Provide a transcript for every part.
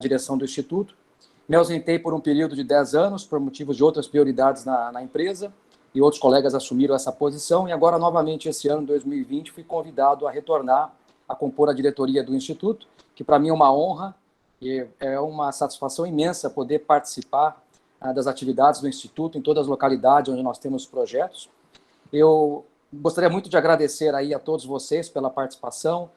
direção do Instituto. Me ausentei por um período de 10 anos, por motivos de outras prioridades na empresa, e outros colegas assumiram essa posição, e agora, novamente, esse ano, 2020, fui convidado a retornar a compor a diretoria do Instituto, que para mim é uma honra e é uma satisfação imensa poder participar das atividades do Instituto em todas as localidades onde nós temos projetos. Eu gostaria muito de agradecer aí a todos vocês pela participação,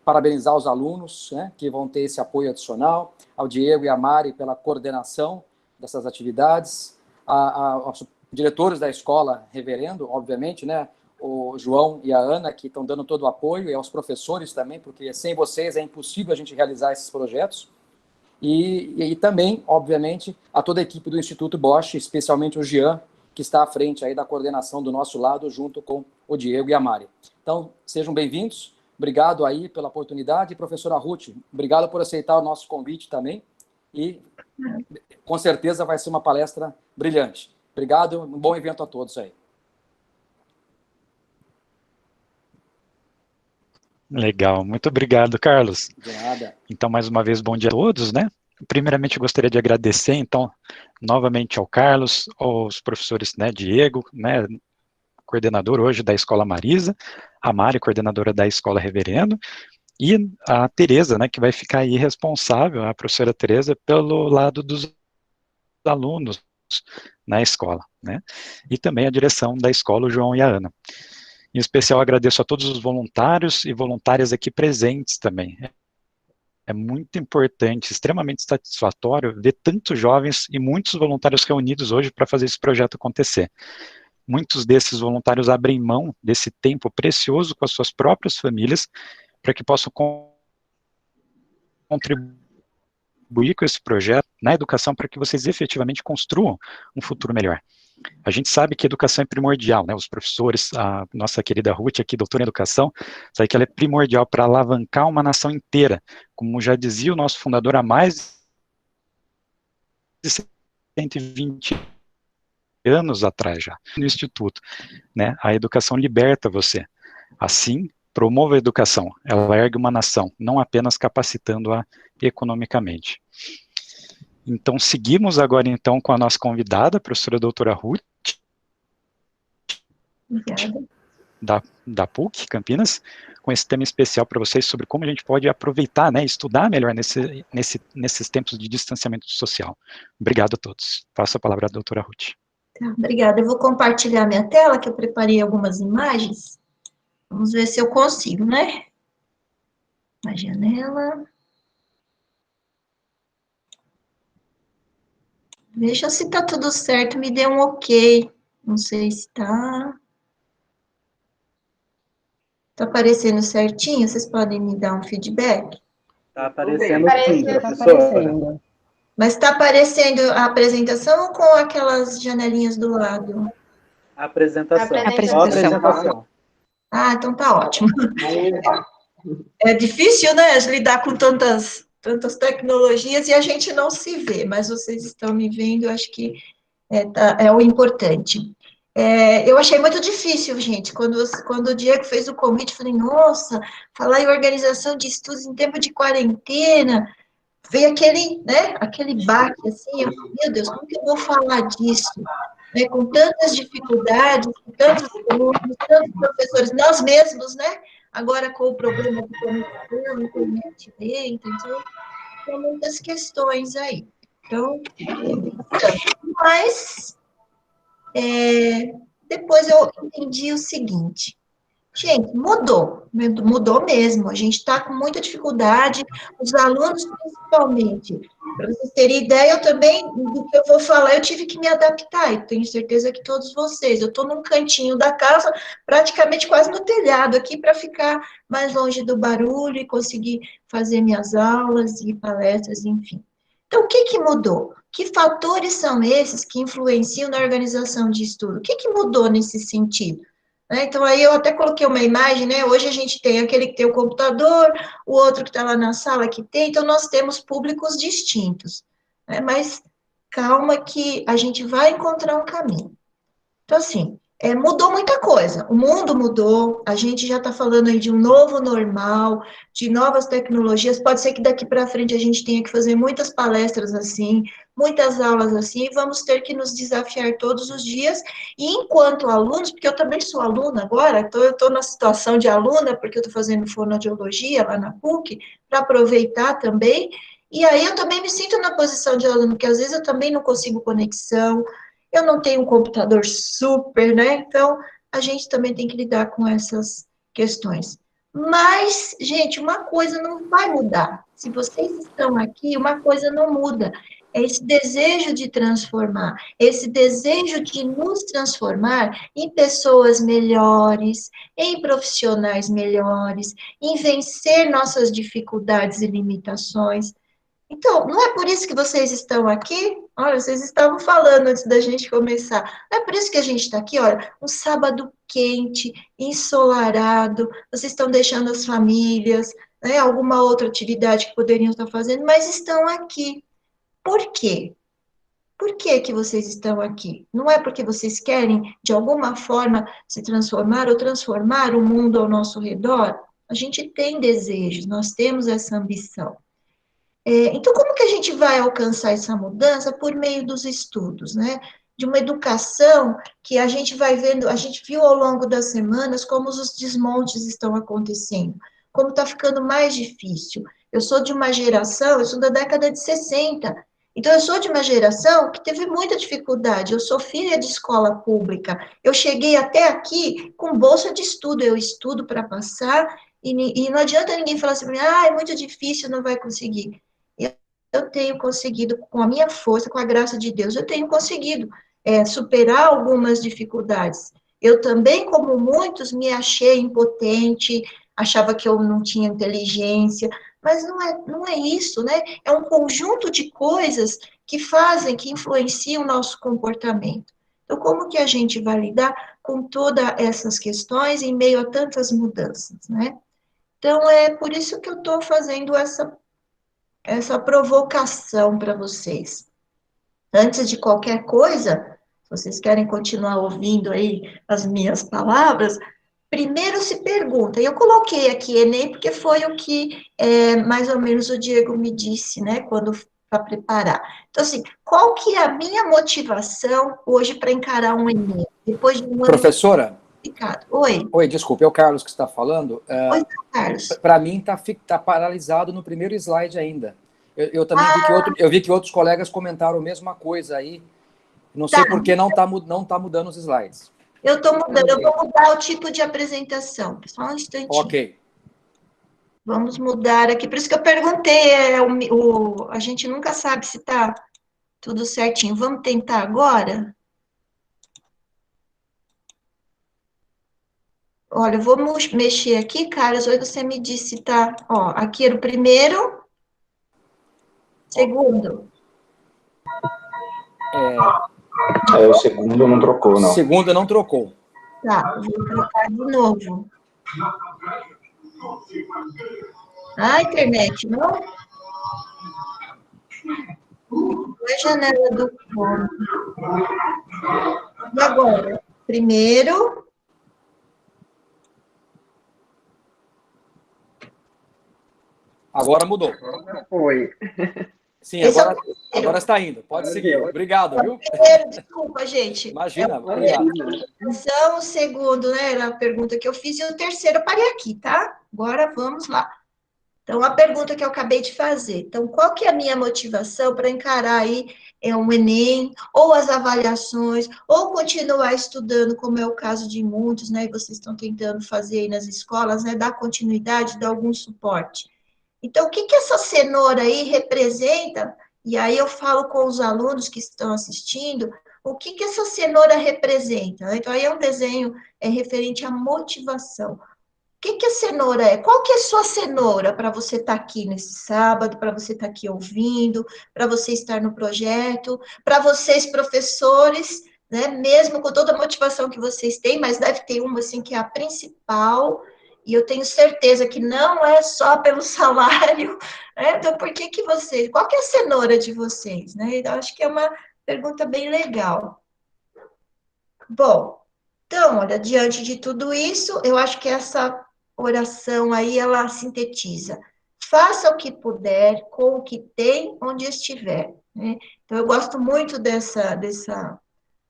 parabenizar os alunos, né, que vão ter esse apoio adicional, ao Diego e à Mari pela coordenação dessas atividades, aos diretores da escola Reverendo, obviamente, né, o João e a Ana, que estão dando todo o apoio, e aos professores também, porque sem vocês é impossível a gente realizar esses projetos. E também, obviamente, a toda a equipe do Instituto Bosch, especialmente o Jean, que está à frente aí da coordenação do nosso lado, junto com o Diego e a Mari. Então, sejam bem-vindos. Obrigado aí pela oportunidade. Professora Ruth, obrigado por aceitar o nosso convite também. E, com certeza, vai ser uma palestra brilhante. Obrigado, um bom evento a todos aí. Legal, muito obrigado, Carlos. De nada. Então, mais uma vez, bom dia a todos, né? Primeiramente, eu gostaria de agradecer, então, novamente ao Carlos, aos professores, né, Diego, né, coordenador hoje da Escola Marisa, a Mari, coordenadora da Escola Reverendo, e a Tereza, né, que vai ficar aí responsável, a professora Tereza, pelo lado dos alunos na escola, né? E também a direção da escola, o João e a Ana. Em especial, agradeço a todos os voluntários e voluntárias aqui presentes também. É muito importante, extremamente satisfatório ver tantos jovens e muitos voluntários reunidos hoje para fazer esse projeto acontecer. Muitos desses voluntários abrem mão desse tempo precioso com as suas próprias famílias para que possam contribuir com esse projeto na educação para que vocês efetivamente construam um futuro melhor. A gente sabe que educação é primordial, né? Os professores, a nossa querida Ruth aqui, doutora em educação, sabe que ela é primordial para alavancar uma nação inteira, como já dizia o nosso fundador há mais de 120 anos atrás já, no Instituto, né? A educação liberta você. Assim, promova a educação, ela ergue uma nação, não apenas capacitando-a economicamente. Então, seguimos agora, então, com a nossa convidada, a professora doutora Ruth, da PUC, Campinas, com esse tema especial para vocês sobre como a gente pode aproveitar, né, estudar melhor nesses tempos de distanciamento social. Obrigado a todos. Passo a palavra à doutora Ruth. Tá, obrigada. Eu vou compartilhar minha tela, que eu preparei algumas imagens. Vamos ver se eu consigo, né? Na janela. Veja se tá tudo certo, me dê um ok. Não sei se tá. Tá aparecendo certinho? Vocês podem me dar um feedback? Tá aparecendo sim, professora. Mas tá aparecendo a apresentação ou com aquelas janelinhas do lado? A apresentação. Apresentação. Ah, então tá ótimo. É difícil, né, lidar com tantas tecnologias e a gente não se vê, mas vocês estão me vendo, eu acho que é o importante. Eu achei muito difícil, gente, quando o Diego fez o convite, eu falei, nossa, falar em organização de estudos em tempo de quarentena, veio aquele baque, assim, eu falei, meu Deus, como que eu vou falar disso? Né, com tantas dificuldades, com tantos alunos, tantos professores, nós mesmos, né, agora com o problema de conexão, internet lenta, então, tem muitas questões aí. Então, mas, depois eu entendi o seguinte, gente, mudou mesmo, a gente está com muita dificuldade, os alunos principalmente, para vocês terem ideia, eu também, do que eu vou falar, eu tive que me adaptar, e tenho certeza que todos vocês, eu estou num cantinho da casa, praticamente quase no telhado aqui, para ficar mais longe do barulho e conseguir fazer minhas aulas e palestras, enfim. Então, o que mudou? Que fatores são esses que influenciam na organização de estudo? O que mudou nesse sentido? Então, aí eu até coloquei uma imagem, né? Hoje a gente tem aquele que tem o computador, o outro que está lá na sala que tem, então nós temos públicos distintos, né? Mas calma que a gente vai encontrar um caminho. Então, assim, mudou muita coisa, o mundo mudou, a gente já está falando aí de um novo normal, de novas tecnologias, pode ser que daqui para frente a gente tenha que fazer muitas palestras assim, muitas aulas assim, e vamos ter que nos desafiar todos os dias, e enquanto alunos, porque eu também sou aluna agora, eu estou na situação de aluna, porque eu estou fazendo fonoaudiologia lá na PUC, para aproveitar também, e aí eu também me sinto na posição de aluno, porque às vezes eu também não consigo conexão, eu não tenho um computador super, né? Então, a gente também tem que lidar com essas questões. Mas, gente, uma coisa não vai mudar. Se vocês estão aqui, uma coisa não muda. É esse desejo de transformar, esse desejo de nos transformar em pessoas melhores, em profissionais melhores, em vencer nossas dificuldades e limitações. Então, não é por isso que vocês estão aqui? Olha, vocês estavam falando antes da gente começar. Não é por isso que a gente está aqui, olha, um sábado quente, ensolarado, vocês estão deixando as famílias, né, alguma outra atividade que poderiam estar fazendo, mas estão aqui. Por quê? Por que que vocês estão aqui? Não é porque vocês querem, de alguma forma, se transformar ou transformar o mundo ao nosso redor? A gente tem desejos, nós temos essa ambição. Então, como que a gente vai alcançar essa mudança? Por meio dos estudos, né? De uma educação que a gente vai vendo, a gente viu ao longo das semanas como os desmontes estão acontecendo, como está ficando mais difícil. Eu sou de uma geração, eu sou da década de 60, então eu sou de uma geração que teve muita dificuldade, eu sou filha de escola pública, eu cheguei até aqui com bolsa de estudo, eu estudo para passar, e não adianta ninguém falar assim, é muito difícil, não vai conseguir. Eu tenho conseguido, com a minha força, com a graça de Deus, eu tenho conseguido superar algumas dificuldades. Eu também, como muitos, me achei impotente, achava que eu não tinha inteligência, mas não é isso, né? É um conjunto de coisas que fazem, que influenciam o nosso comportamento. Então, como que a gente vai lidar com todas essas questões em meio a tantas mudanças, né? Então, é por isso que eu estou fazendo essa provocação para vocês. Antes de qualquer coisa, se vocês querem continuar ouvindo aí as minhas palavras, primeiro se pergunta, eu coloquei aqui Enem porque foi o que mais ou menos o Diego me disse, né, quando para preparar. Então, assim, qual que é a minha motivação hoje para encarar um Enem? Depois de um ano Professora? complicado. Oi. Oi, desculpe, é o Carlos que está falando. Oi, Carlos. Para mim, tá paralisado no primeiro slide ainda. Eu também vi que outros colegas comentaram a mesma coisa aí. Não sei por que não tá mudando os slides. Eu estou mudando, eu vou mudar o tipo de apresentação. Só um instantinho. Ok. Vamos mudar aqui. Por isso que eu perguntei, a gente nunca sabe se está tudo certinho. Vamos tentar agora? Olha, eu vou mexer aqui, Carlos, aí você me disse se tá... Ó, aqui era o primeiro. Segundo. O segundo não trocou, não. O segundo não trocou. Tá, vou trocar de novo. Internet, não? É a janela do fone. E agora? Primeiro. Agora mudou. Foi. Sim, agora está indo. Pode seguir. Obrigado, viu? Primeiro, desculpa, gente. Imagina, obrigado. O segundo, né, era a pergunta que eu fiz, e o terceiro eu parei aqui, tá? Agora vamos lá. Então, a pergunta que eu acabei de fazer. Então, qual que é a minha motivação para encarar aí um Enem, ou as avaliações, ou continuar estudando, como é o caso de muitos, né, e vocês estão tentando fazer aí nas escolas, né, dar continuidade, dar algum suporte. Então, o que que essa cenoura aí representa? E aí eu falo com os alunos que estão assistindo, o que que essa cenoura representa? Então, aí é um desenho referente à motivação. O que que a cenoura é? Qual que é a sua cenoura para você estar aqui nesse sábado, para você estar aqui ouvindo, para você estar no projeto, para vocês, professores, né, mesmo com toda a motivação que vocês têm, mas deve ter uma, assim, que é a principal, e eu tenho certeza que não é só pelo salário, né? Então, por que que vocês, qual que é a cenoura de vocês, né? Eu acho que é uma pergunta bem legal. Bom, Então, olha, diante de tudo isso, eu acho que essa oração aí, ela sintetiza. Faça o que puder, com o que tem, onde estiver, né? Então, eu gosto muito dessa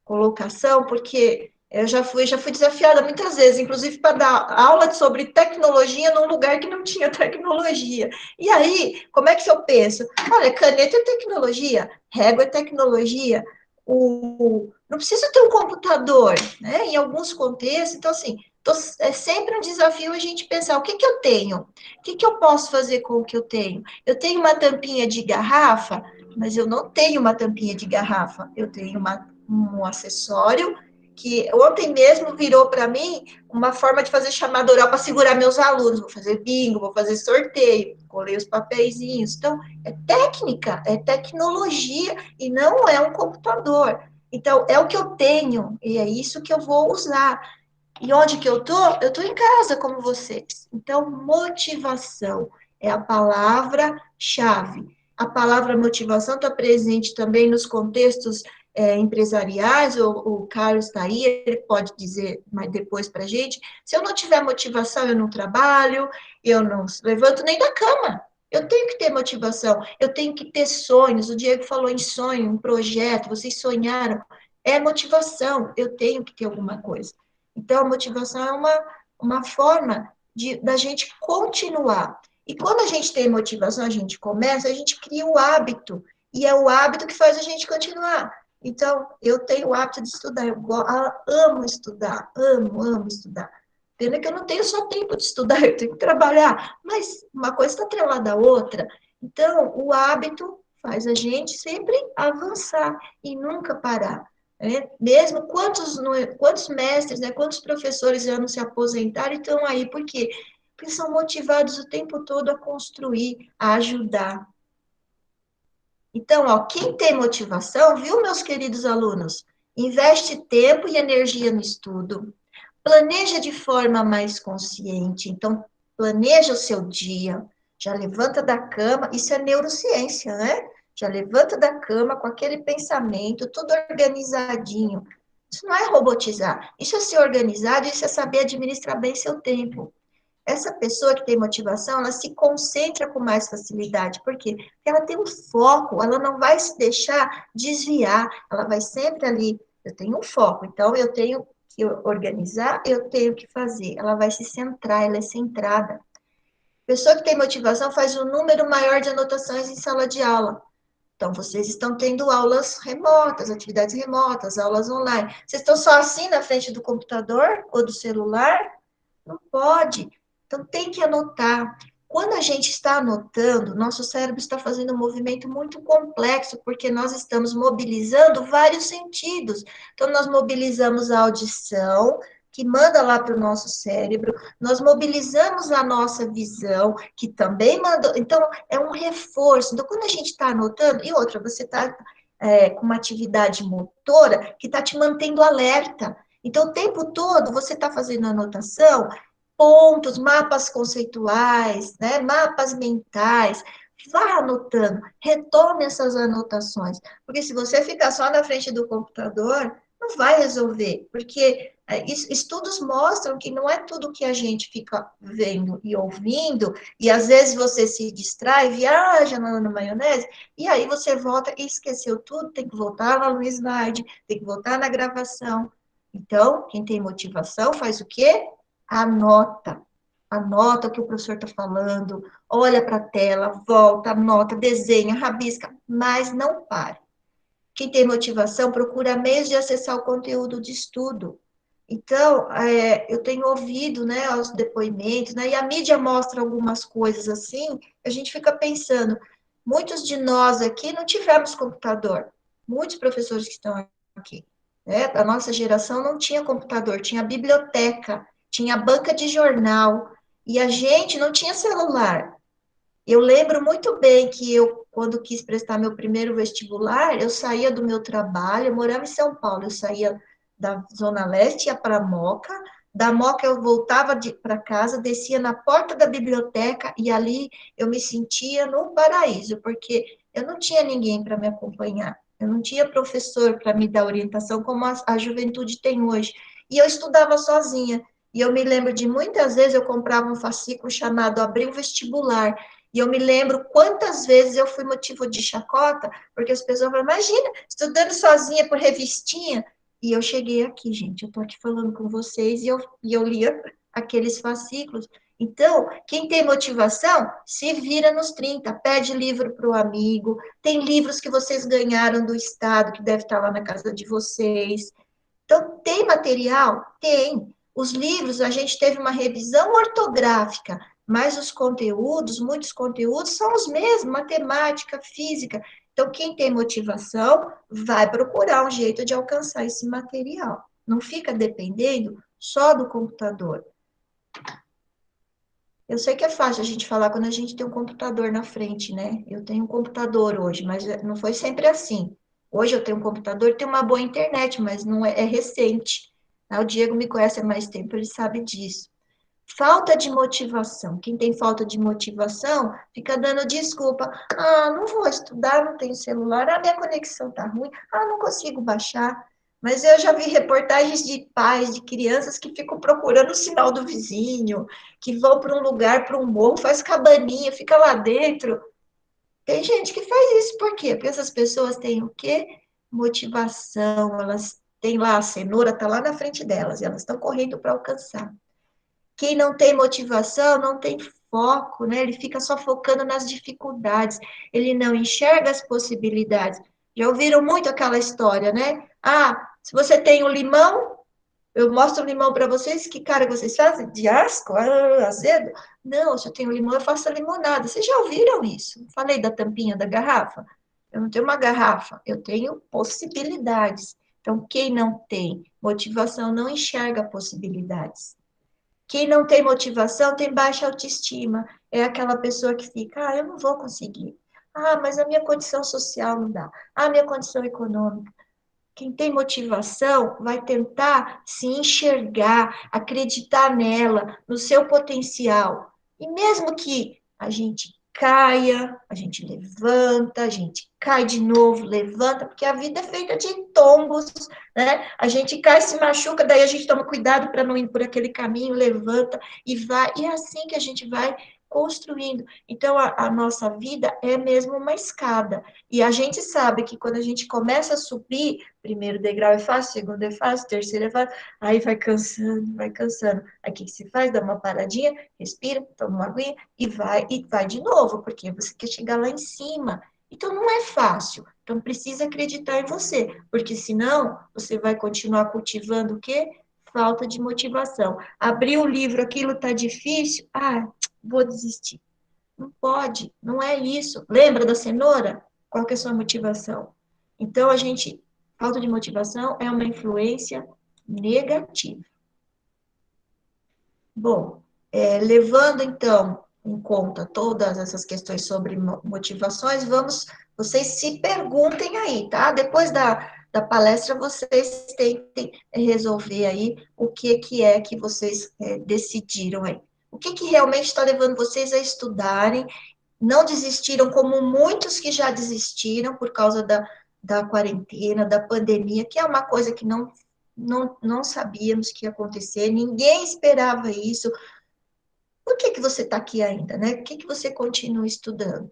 colocação, porque eu já fui desafiada muitas vezes, inclusive para dar aula sobre tecnologia num lugar que não tinha tecnologia. E aí, como é que eu penso? Olha, caneta é tecnologia, régua é tecnologia, não precisa ter um computador, né? Em alguns contextos, então assim, é sempre um desafio a gente pensar o que que eu tenho, o que que eu posso fazer com o que eu tenho. Eu tenho uma tampinha de garrafa, mas eu não tenho uma tampinha de garrafa, eu tenho um acessório que ontem mesmo virou para mim uma forma de fazer chamada oral para segurar meus alunos. Vou fazer bingo, vou fazer sorteio, colei os papeizinhos. Então, é técnica, é tecnologia e não é um computador. Então, é o que eu tenho e é isso que eu vou usar. E onde que eu tô? Eu tô em casa, como vocês. Então, motivação é a palavra-chave. A palavra motivação está presente também nos contextos empresariais, o Carlos está aí, ele pode dizer mais depois para a gente, se eu não tiver motivação, eu não trabalho, eu não levanto nem da cama. Eu tenho que ter motivação, eu tenho que ter sonhos. O Diego falou em sonho, um projeto, vocês sonharam. É motivação, eu tenho que ter alguma coisa. Então, a motivação é uma forma da gente continuar. E quando a gente tem motivação, a gente começa, a gente cria o hábito. E é o hábito que faz a gente continuar. Então, eu tenho o hábito de estudar. Eu amo estudar, amo estudar. Pena que eu não tenho só tempo de estudar, eu tenho que trabalhar. Mas uma coisa está atrelada à outra. Então, o hábito faz a gente sempre avançar e nunca parar. Mesmo quantos mestres, né, quantos professores já não se aposentaram e estão aí, por quê? Porque são motivados o tempo todo a construir, a ajudar. Então, ó, quem tem motivação, viu, meus queridos alunos? Investe tempo e energia no estudo, planeja de forma mais consciente, então, planeja o seu dia, já levanta da cama, isso é neurociência, né? Já levanta da cama com aquele pensamento, tudo organizadinho. Isso não é robotizar, isso é ser organizado, isso é saber administrar bem seu tempo. Essa pessoa que tem motivação, ela se concentra com mais facilidade. Por quê? Porque ela tem um foco, ela não vai se deixar desviar, ela vai sempre ali. Eu tenho um foco, então eu tenho que organizar, eu tenho que fazer. Ela vai se centrar, ela é centrada. Pessoa que tem motivação faz um número maior de anotações em sala de aula. Então, vocês estão tendo aulas remotas, atividades remotas, aulas online. Vocês estão só assim na frente do computador ou do celular? Não pode. Então, tem que anotar. Quando a gente está anotando, nosso cérebro está fazendo um movimento muito complexo, porque nós estamos mobilizando vários sentidos. Então, nós mobilizamos a audição, que manda lá para o nosso cérebro, nós mobilizamos a nossa visão, que também manda. Então, é um reforço. Então, quando a gente está anotando, e outra, você está com uma atividade motora que está te mantendo alerta. Então, o tempo todo você está fazendo anotação, pontos, mapas conceituais, né, mapas mentais, vá anotando, retome essas anotações, porque se você ficar só na frente do computador, não vai resolver, porque estudos mostram que não é tudo que a gente fica vendo e ouvindo, e às vezes você se distrai, viaja na maionese, e aí você volta e esqueceu tudo, tem que voltar lá no slide, tem que voltar na gravação. Então, quem tem motivação faz o quê? Anota. Anota o que o professor está falando, olha para a tela, volta, anota, desenha, rabisca, mas não pare. Quem tem motivação procura meios de acessar o conteúdo de estudo. Então, eu tenho ouvido, né, os depoimentos, né, e a mídia mostra algumas coisas assim, a gente fica pensando, muitos de nós aqui não tivemos computador, muitos professores que estão aqui, né, a nossa geração não tinha computador, tinha biblioteca, tinha banca de jornal, e a gente não tinha celular. Eu lembro muito bem que eu, quando quis prestar meu primeiro vestibular, eu saía do meu trabalho, eu morava em São Paulo, eu saía da Zona Leste, ia para a Moca, da Moca eu voltava para casa, descia na porta da biblioteca, e ali eu me sentia no paraíso, porque eu não tinha ninguém para me acompanhar, eu não tinha professor para me dar orientação, como a juventude tem hoje. E eu estudava sozinha. E eu me lembro de muitas vezes eu comprava um fascículo chamado Abril Vestibular. E eu me lembro quantas vezes eu fui motivo de chacota, porque as pessoas falam, imagina, estudando sozinha por revistinha. E eu cheguei aqui, gente, eu estou aqui falando com vocês e eu lia aqueles fascículos. Então, quem tem motivação, se vira nos 30, pede livro para o amigo, tem livros que vocês ganharam do Estado, que deve estar lá na casa de vocês. Então, tem material? Tem. Os livros, a gente teve uma revisão ortográfica, mas os conteúdos, muitos conteúdos são os mesmos, matemática, física. Então, quem tem motivação, vai procurar um jeito de alcançar esse material. Não fica dependendo só do computador. Eu sei que é fácil a gente falar quando a gente tem um computador na frente, né? Eu tenho um computador hoje, mas não foi sempre assim. Hoje eu tenho um computador, tenho uma boa internet, mas não é recente. O Diego me conhece há mais tempo, ele sabe disso. Falta de motivação. Quem tem falta de motivação fica dando desculpa. Ah, não vou estudar, não tenho celular. Ah, minha conexão tá ruim. Ah, não consigo baixar. Mas eu já vi reportagens de pais, de crianças que ficam procurando o sinal do vizinho, que vão para um lugar, para um morro, faz cabaninha, fica lá dentro. Tem gente que faz isso, por quê? Porque essas pessoas têm o quê? Motivação, elas têm lá a cenoura, está lá na frente delas, e elas estão correndo para alcançar. Quem não tem motivação, não tem foco, né? Ele fica só focando nas dificuldades, ele não enxerga as possibilidades. Já ouviram muito aquela história, né? Ah, se você tem um limão, eu mostro o limão para vocês, que cara que vocês fazem? De asco? Ah, azedo? Não, se eu tenho limão, eu faço a limonada. Vocês já ouviram isso? Falei da tampinha da garrafa? Eu não tenho uma garrafa, eu tenho possibilidades. Então, quem não tem motivação não enxerga possibilidades. Quem não tem motivação tem baixa autoestima. É aquela pessoa que fica, ah, eu não vou conseguir. Ah, mas a minha condição social não dá. Ah, a minha condição econômica. Quem tem motivação vai tentar se enxergar, acreditar nela, no seu potencial. E mesmo que a gente caia, a gente levanta, a gente cai de novo, levanta, porque a vida é feita de tombos, né? A gente cai, se machuca, daí a gente toma cuidado para não ir por aquele caminho, levanta e vai. E é assim que a gente vai construindo. Então, a nossa vida é mesmo uma escada. E a gente sabe que quando a gente começa a subir, primeiro degrau é fácil, segundo é fácil, terceiro é fácil, aí vai cansando, vai cansando. Aí o que se faz? Dá uma paradinha, respira, toma uma aguinha e vai de novo, porque você quer chegar lá em cima. Então não é fácil. Então precisa acreditar em você, porque senão você vai continuar cultivando o quê? Falta de motivação. Abrir o livro, aquilo tá difícil, ah, vou desistir. Não pode, não é isso. Lembra da cenoura? Qual que é a sua motivação? Então, falta de motivação é uma influência negativa. Bom, levando então em conta todas essas questões sobre motivações, vocês se perguntem aí, tá? Depois da palestra, vocês tentem resolver aí o que é que vocês decidiram aí. O que realmente está levando vocês a estudarem? Não desistiram como muitos que já desistiram por causa da quarentena, da pandemia, que é uma coisa que não sabíamos que ia acontecer, ninguém esperava isso. Por que você está aqui ainda, né? Por que você continua estudando?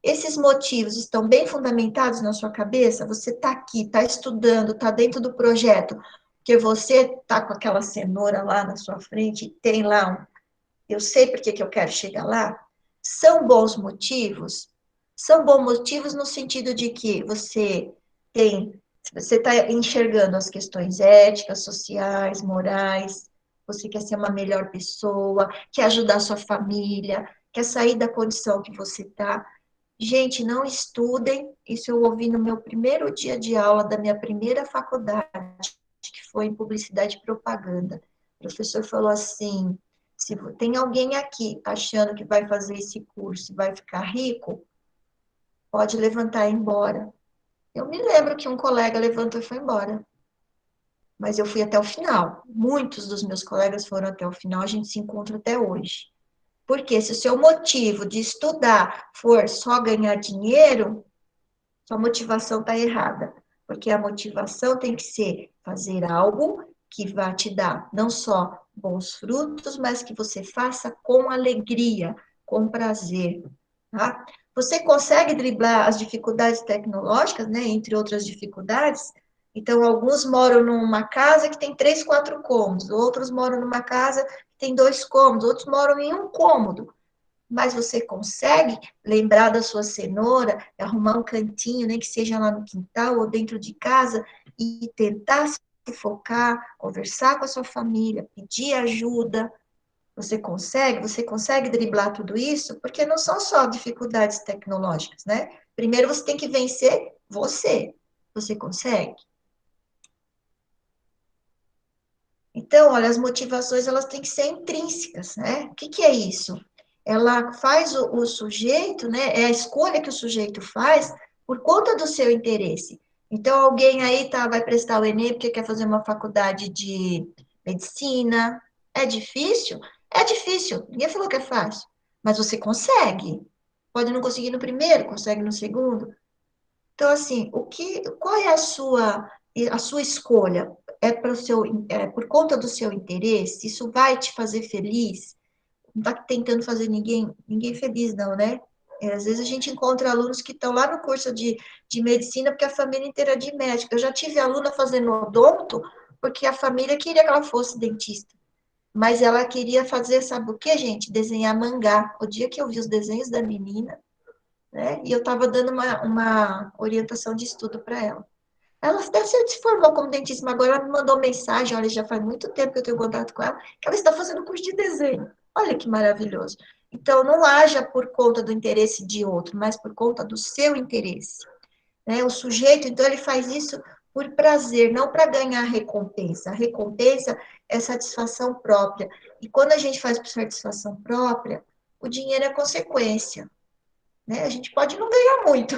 Esses motivos estão bem fundamentados na sua cabeça? Você está aqui, está estudando, está dentro do projeto, porque você está com aquela cenoura lá na sua frente, tem lá eu sei por que eu quero chegar lá? São bons motivos? São bons motivos no sentido de que você está enxergando as questões éticas, sociais, morais, você quer ser uma melhor pessoa, quer ajudar a sua família, quer sair da condição que você está. Gente, não estudem, isso eu ouvi no meu primeiro dia de aula da minha primeira faculdade, que foi em publicidade e propaganda. O professor falou assim, se tem alguém aqui achando que vai fazer esse curso e vai ficar rico, pode levantar e ir embora. Eu me lembro que um colega levantou e foi embora. Mas eu fui até o final. Muitos dos meus colegas foram até o final, a gente se encontra até hoje. Porque se o seu motivo de estudar for só ganhar dinheiro, sua motivação está errada. Porque a motivação tem que ser fazer algo que vai te dar não só bons frutos, mas que você faça com alegria, com prazer, tá? Você consegue driblar as dificuldades tecnológicas, né, entre outras dificuldades? Então, alguns moram numa casa que tem 3, 4 cômodos, outros moram numa casa que tem 2 cômodos, outros moram em um cômodo. Mas você consegue lembrar da sua cenoura, arrumar um cantinho, nem que seja lá no quintal ou dentro de casa, e tentar se focar, conversar com a sua família, pedir ajuda. Você consegue driblar tudo isso? Porque não são só dificuldades tecnológicas, né? Primeiro você tem que vencer você. Você consegue? Então, olha, as motivações, elas têm que ser intrínsecas, né? O que é isso? Ela faz o sujeito, né? É a escolha que o sujeito faz por conta do seu interesse. Então, alguém aí vai prestar o Enem porque quer fazer uma faculdade de medicina. É difícil? É difícil. Ninguém falou que é fácil. Mas você consegue. Pode não conseguir no primeiro, consegue no segundo. Então, assim, qual é a sua escolha? É por conta do seu interesse? Isso vai te fazer feliz? Não está tentando fazer ninguém feliz, não, né? Às vezes a gente encontra alunos que estão lá no curso de medicina porque a família inteira é de médico. Eu já tive aluna fazendo odonto porque a família queria que ela fosse dentista. Mas ela queria fazer, sabe o que, gente? Desenhar mangá. O dia que eu vi os desenhos da menina, né? E eu estava dando uma orientação de estudo para ela. Ela até se formou como dentista, mas agora ela me mandou mensagem, olha, já faz muito tempo que eu tenho contato com ela, que ela está fazendo curso de desenho. Olha que maravilhoso. Então, não haja por conta do interesse de outro, mas por conta do seu interesse. Né? O sujeito, então, ele faz isso por prazer, não para ganhar recompensa. A recompensa é satisfação própria. E quando a gente faz por satisfação própria, o dinheiro é consequência. Né? A gente pode não ganhar muito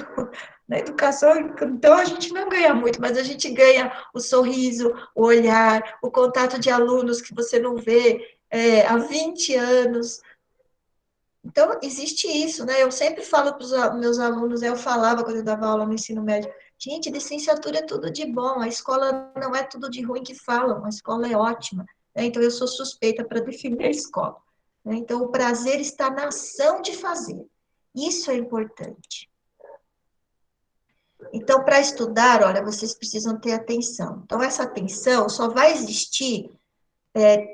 na educação, então a gente não ganha muito, mas a gente ganha o sorriso, o olhar, o contato de alunos que você não vê há 20 anos. Então, existe isso, né? Eu sempre falo para os meus alunos, eu falava quando eu dava aula no ensino médio, gente, licenciatura é tudo de bom, a escola não é tudo de ruim que falam, a escola é ótima. Né? Então, eu sou suspeita para definir a escola. Né? Então, o prazer está na ação de fazer. Isso é importante. Então, para estudar, olha, vocês precisam ter atenção. Então, essa atenção só vai existir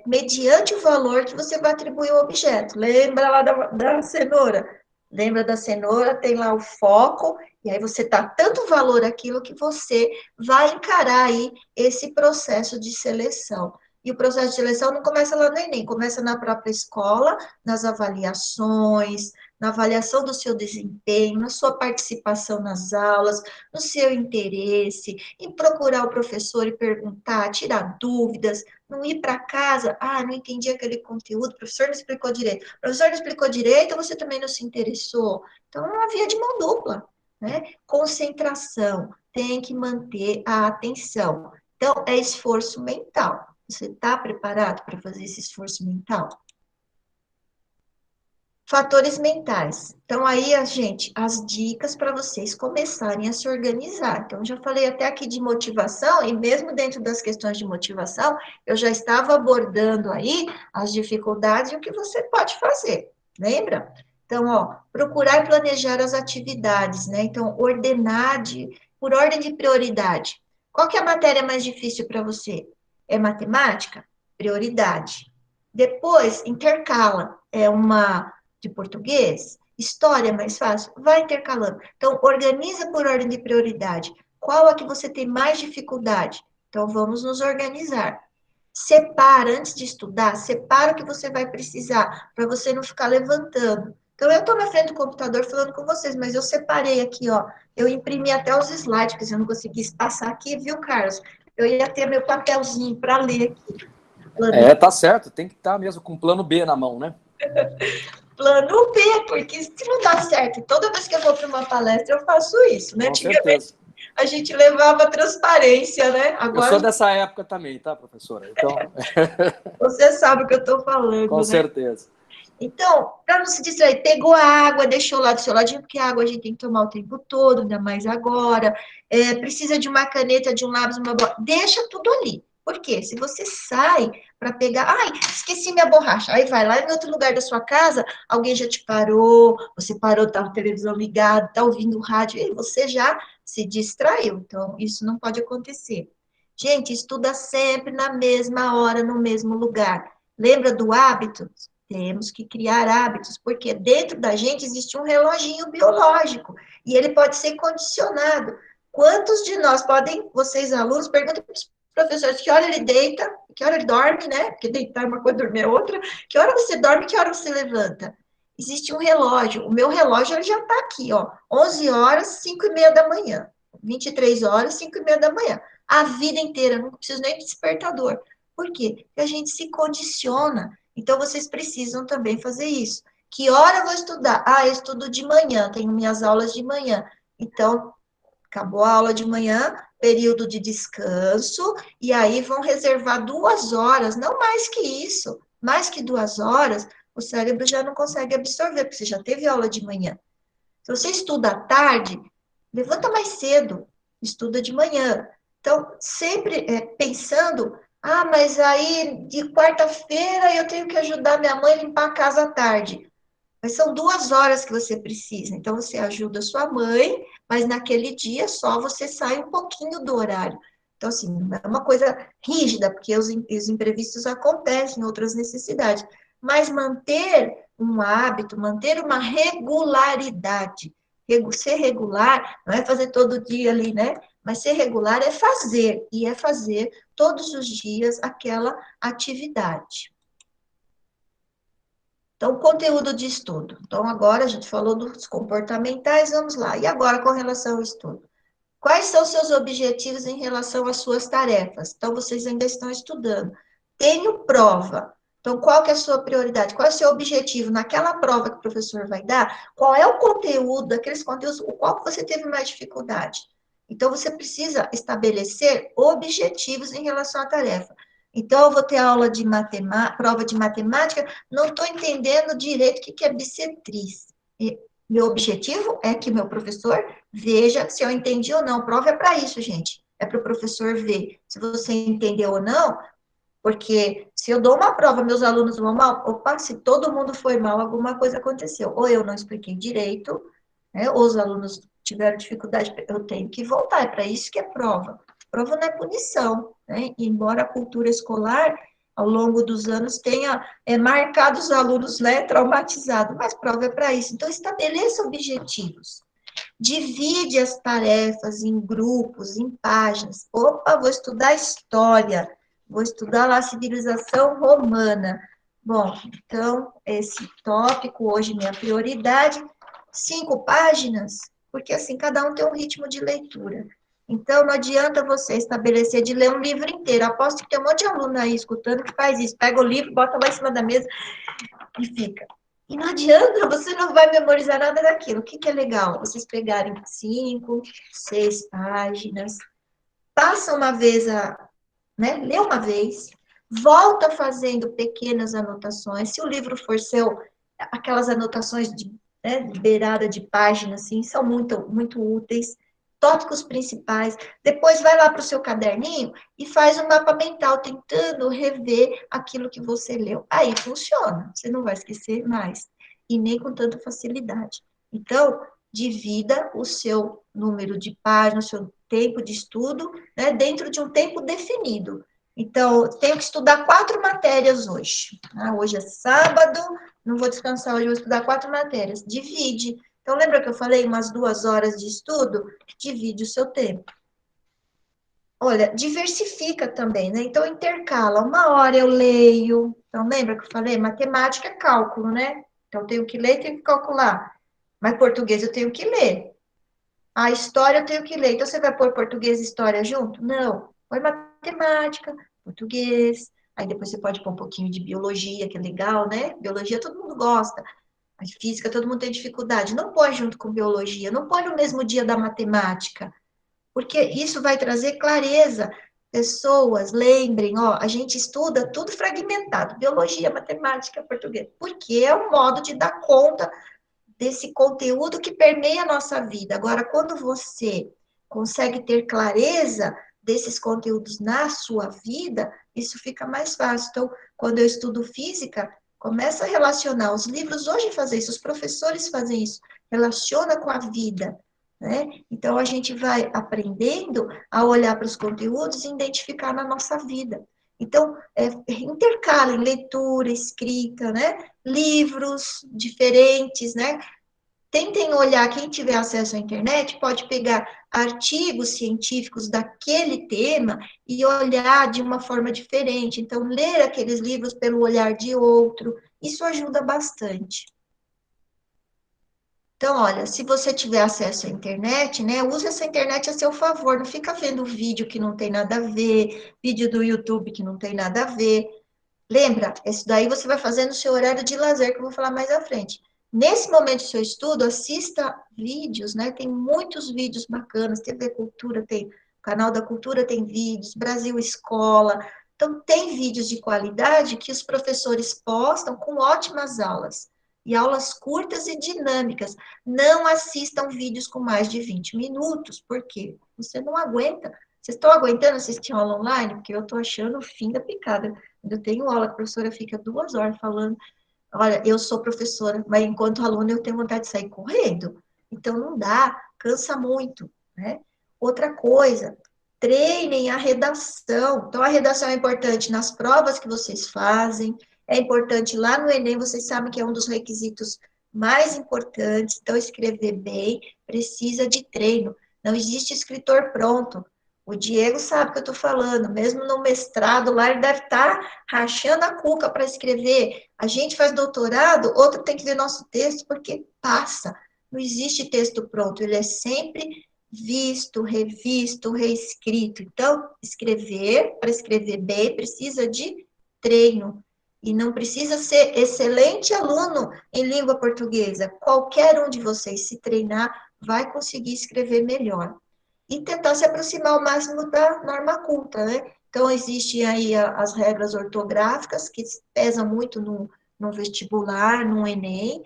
mediante o valor que você vai atribuir ao objeto. Lembra lá da cenoura? Lembra da cenoura, tem lá o foco, e aí você dá tanto valor àquilo que você vai encarar aí esse processo de seleção. E o processo de seleção não começa lá no Enem, começa na própria escola, nas avaliações, na avaliação do seu desempenho, na sua participação nas aulas, no seu interesse, em procurar o professor e perguntar, tirar dúvidas, não ir para casa, não entendi aquele conteúdo, o professor não explicou direito. O professor não explicou direito, você também não se interessou. Então, é uma via de mão dupla, né? Concentração, tem que manter a atenção. Então, é esforço mental. Você está preparado para fazer esse esforço mental? Fatores mentais. Então, aí, as dicas para vocês começarem a se organizar. Então, já falei até aqui de motivação, e mesmo dentro das questões de motivação, eu já estava abordando aí as dificuldades e o que você pode fazer. Lembra? Então, procurar planejar as atividades, né? Então, ordenar por ordem de prioridade. Qual que é a matéria mais difícil para você? É matemática? Prioridade. Depois, intercala. É uma de português, história é mais fácil, vai intercalando. Então, organiza por ordem de prioridade. Qual é que você tem mais dificuldade? Então, vamos nos organizar. Separa, antes de estudar, separa o que você vai precisar, para você não ficar levantando. Então, eu estou na frente do computador falando com vocês, mas eu separei aqui, eu imprimi até os slides, porque se eu não conseguisse passar aqui, viu, Carlos? Eu ia ter meu papelzinho para ler aqui. Tá certo, tem que estar mesmo com o plano B na mão, né? Plano B, porque se não dá certo, toda vez que eu vou para uma palestra, eu faço isso, né? Com certeza. A gente levava transparência, né? Agora, eu sou dessa época também, tá, professora? Então... Você sabe o que eu estou falando, Com certeza. Então, para não se distrair, pegou a água, deixou lá do seu ladinho, porque a água a gente tem que tomar o tempo todo, ainda mais agora. Precisa de uma caneta, de um lápis, uma bola. Deixa tudo ali. Por quê? Se você sai para pegar, ai, esqueci minha borracha, aí vai lá em outro lugar da sua casa, alguém já te parou, você parou, tá com a televisão ligada, tá ouvindo o rádio, e você já se distraiu. Então, isso não pode acontecer. Gente, estuda sempre na mesma hora, no mesmo lugar. Lembra do hábito? Temos que criar hábitos, porque dentro da gente existe um reloginho biológico, e ele pode ser condicionado. Quantos de nós podem, vocês alunos, perguntam para os professores que hora ele deita, que hora ele dorme, né? Porque deitar é uma coisa, dormir é outra. Que hora você dorme, que hora você levanta? Existe um relógio. O meu relógio ele já está aqui, ó. 11 horas, 5:30 da manhã. 23 horas, 5:30 da manhã. A vida inteira, não preciso nem de despertador. Por quê? Porque a gente se condiciona. Então, vocês precisam também fazer isso. Que hora eu vou estudar? Ah, eu estudo de manhã, tenho minhas aulas de manhã. Então, acabou a aula de manhã, período de descanso, e aí vão reservar 2 horas, não mais que isso, mais que 2 horas, o cérebro já não consegue absorver, porque você já teve aula de manhã. Se você estuda à tarde, levanta mais cedo, estuda de manhã. Então, sempre pensando, ah, mas aí de quarta-feira eu tenho que ajudar minha mãe a limpar a casa à tarde. Mas são 2 horas que você precisa. Então, você ajuda sua mãe, mas naquele dia só você sai um pouquinho do horário. Então, assim, não é uma coisa rígida, porque os imprevistos acontecem, outras necessidades. Mas manter um hábito, manter uma regularidade. Ser regular não é fazer todo dia ali, né? Mas ser regular é fazer, e é fazer todos os dias aquela atividade. Então, conteúdo de estudo. Então, agora a gente falou dos comportamentais, vamos lá. E agora, com relação ao estudo? Quais são seus objetivos em relação às suas tarefas? Então, vocês ainda estão estudando. Tenho prova. Então, qual que é a sua prioridade? Qual é o seu objetivo? Naquela prova que o professor vai dar, qual é o conteúdo, daqueles conteúdos, o qual você teve mais dificuldade? Então, você precisa estabelecer objetivos em relação à tarefa. Então, eu vou ter aula de prova de matemática, não estou entendendo direito o que é bissetriz. Meu objetivo é que meu professor veja se eu entendi ou não. Prova é para isso, gente. É para o professor ver se você entendeu ou não, porque se eu dou uma prova, meus alunos vão mal, opa, se todo mundo foi mal, alguma coisa aconteceu. Ou eu não expliquei direito, né, ou os alunos tiveram dificuldade, eu tenho que voltar. É para isso que é prova. Prova não é punição, né? E embora a cultura escolar, ao longo dos anos, tenha marcado os alunos, né, traumatizados, mas prova é para isso. Então, estabeleça objetivos. Divide as tarefas em grupos, em páginas. Opa, vou estudar história, vou estudar lá a civilização romana. Bom, então, esse tópico hoje, minha prioridade, 5 páginas, porque assim, cada um tem um ritmo de leitura. Então, não adianta você estabelecer de ler um livro inteiro. Aposto que tem um monte de aluno aí escutando que faz isso. Pega o livro, bota lá em cima da mesa e fica. E não adianta, você não vai memorizar nada daquilo. O que é legal? Vocês pegarem 5, 6 páginas, passa uma vez lê uma vez, volta fazendo pequenas anotações. Se o livro for seu, aquelas anotações de beirada de página, assim, são muito, muito úteis. Tópicos principais. Depois vai lá para o seu caderninho e faz um mapa mental, tentando rever aquilo que você leu. Aí funciona, você não vai esquecer mais, e nem com tanta facilidade. Então, divida o seu número de páginas, o seu tempo de estudo, né, dentro de um tempo definido. Então, tenho que estudar 4 matérias hoje. Hoje é sábado, não vou descansar hoje, vou estudar 4 matérias. Divide. Então, lembra que eu falei umas 2 horas de estudo? Divide o seu tempo. Olha, diversifica também, né? Então, intercala. 1 hora eu leio. Então, lembra que eu falei? Matemática é cálculo, né? Então, eu tenho que ler e tenho que calcular. Mas português eu tenho que ler. A história eu tenho que ler. Então, você vai pôr português e história junto? Não. Põe matemática, português. Aí depois você pode pôr um pouquinho de biologia, que é legal, né? Biologia todo mundo gosta. Mas física todo mundo tem dificuldade. Não põe junto com biologia. Não põe no mesmo dia da matemática. Porque isso vai trazer clareza. Pessoas, lembrem, ó, a gente estuda tudo fragmentado. Biologia, matemática, português. Porque é um modo de dar conta desse conteúdo que permeia a nossa vida. Agora, quando você consegue ter clareza desses conteúdos na sua vida, isso fica mais fácil. Então, quando eu estudo física, começa a relacionar. Os livros hoje fazem isso, os professores fazem isso, relaciona com a vida, né? Então, a gente vai aprendendo a olhar para os conteúdos e identificar na nossa vida. Então, intercalem leitura, escrita, né? Livros diferentes, né? Tentem olhar, quem tiver acesso à internet pode pegar artigos científicos daquele tema e olhar de uma forma diferente. Então, ler aqueles livros pelo olhar de outro, isso ajuda bastante. Então, olha, se você tiver acesso à internet, né, use essa internet a seu favor, não fica vendo vídeo que não tem nada a ver, vídeo do YouTube que não tem nada a ver. Lembra, isso daí você vai fazer no seu horário de lazer, que eu vou falar mais à frente. Nesse momento do seu estudo, assista vídeos, né? Tem muitos vídeos bacanas, TV Cultura tem, o canal da Cultura tem vídeos, Brasil Escola. Então, tem vídeos de qualidade que os professores postam com ótimas aulas. E aulas curtas e dinâmicas. Não assistam vídeos com mais de 20 minutos, porque você não aguenta. Vocês estão aguentando assistir aula online? Porque eu estou achando o fim da picada. Eu tenho aula, a professora fica 2 horas falando. Olha, eu sou professora, mas enquanto aluna eu tenho vontade de sair correndo. Então, não dá, cansa muito, né? Outra coisa, treinem a redação. Então, a redação é importante nas provas que vocês fazem, é importante lá no Enem, vocês sabem que é um dos requisitos mais importantes. Então, escrever bem precisa de treino. Não existe escritor pronto. O Diego sabe o que eu estou falando, mesmo no mestrado lá, ele deve estar rachando a cuca para escrever. A gente faz doutorado, outro tem que ver nosso texto, porque passa. Não existe texto pronto, ele é sempre visto, revisto, reescrito. Então, escrever, para escrever bem, precisa de treino. E não precisa ser excelente aluno em língua portuguesa. Qualquer um de vocês, se treinar, vai conseguir escrever melhor. E tentar se aproximar ao máximo da norma culta, né? Então, existem aí as regras ortográficas, que pesam muito no vestibular, no Enem,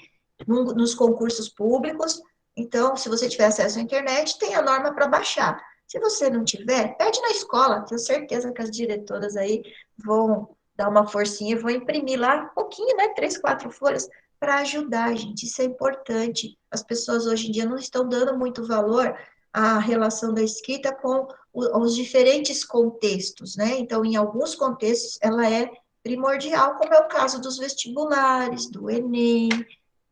nos concursos públicos. Então, se você tiver acesso à internet, tem a norma para baixar. Se você não tiver, pede na escola. Tenho certeza que as diretoras aí vão dar uma forcinha, vão imprimir lá um pouquinho, né? 3, 4 folhas, para ajudar, gente. Isso é importante. As pessoas hoje em dia não estão dando muito valor à relação da escrita com os diferentes contextos, né? Então, em alguns contextos, ela é primordial, como é o caso dos vestibulares, do Enem.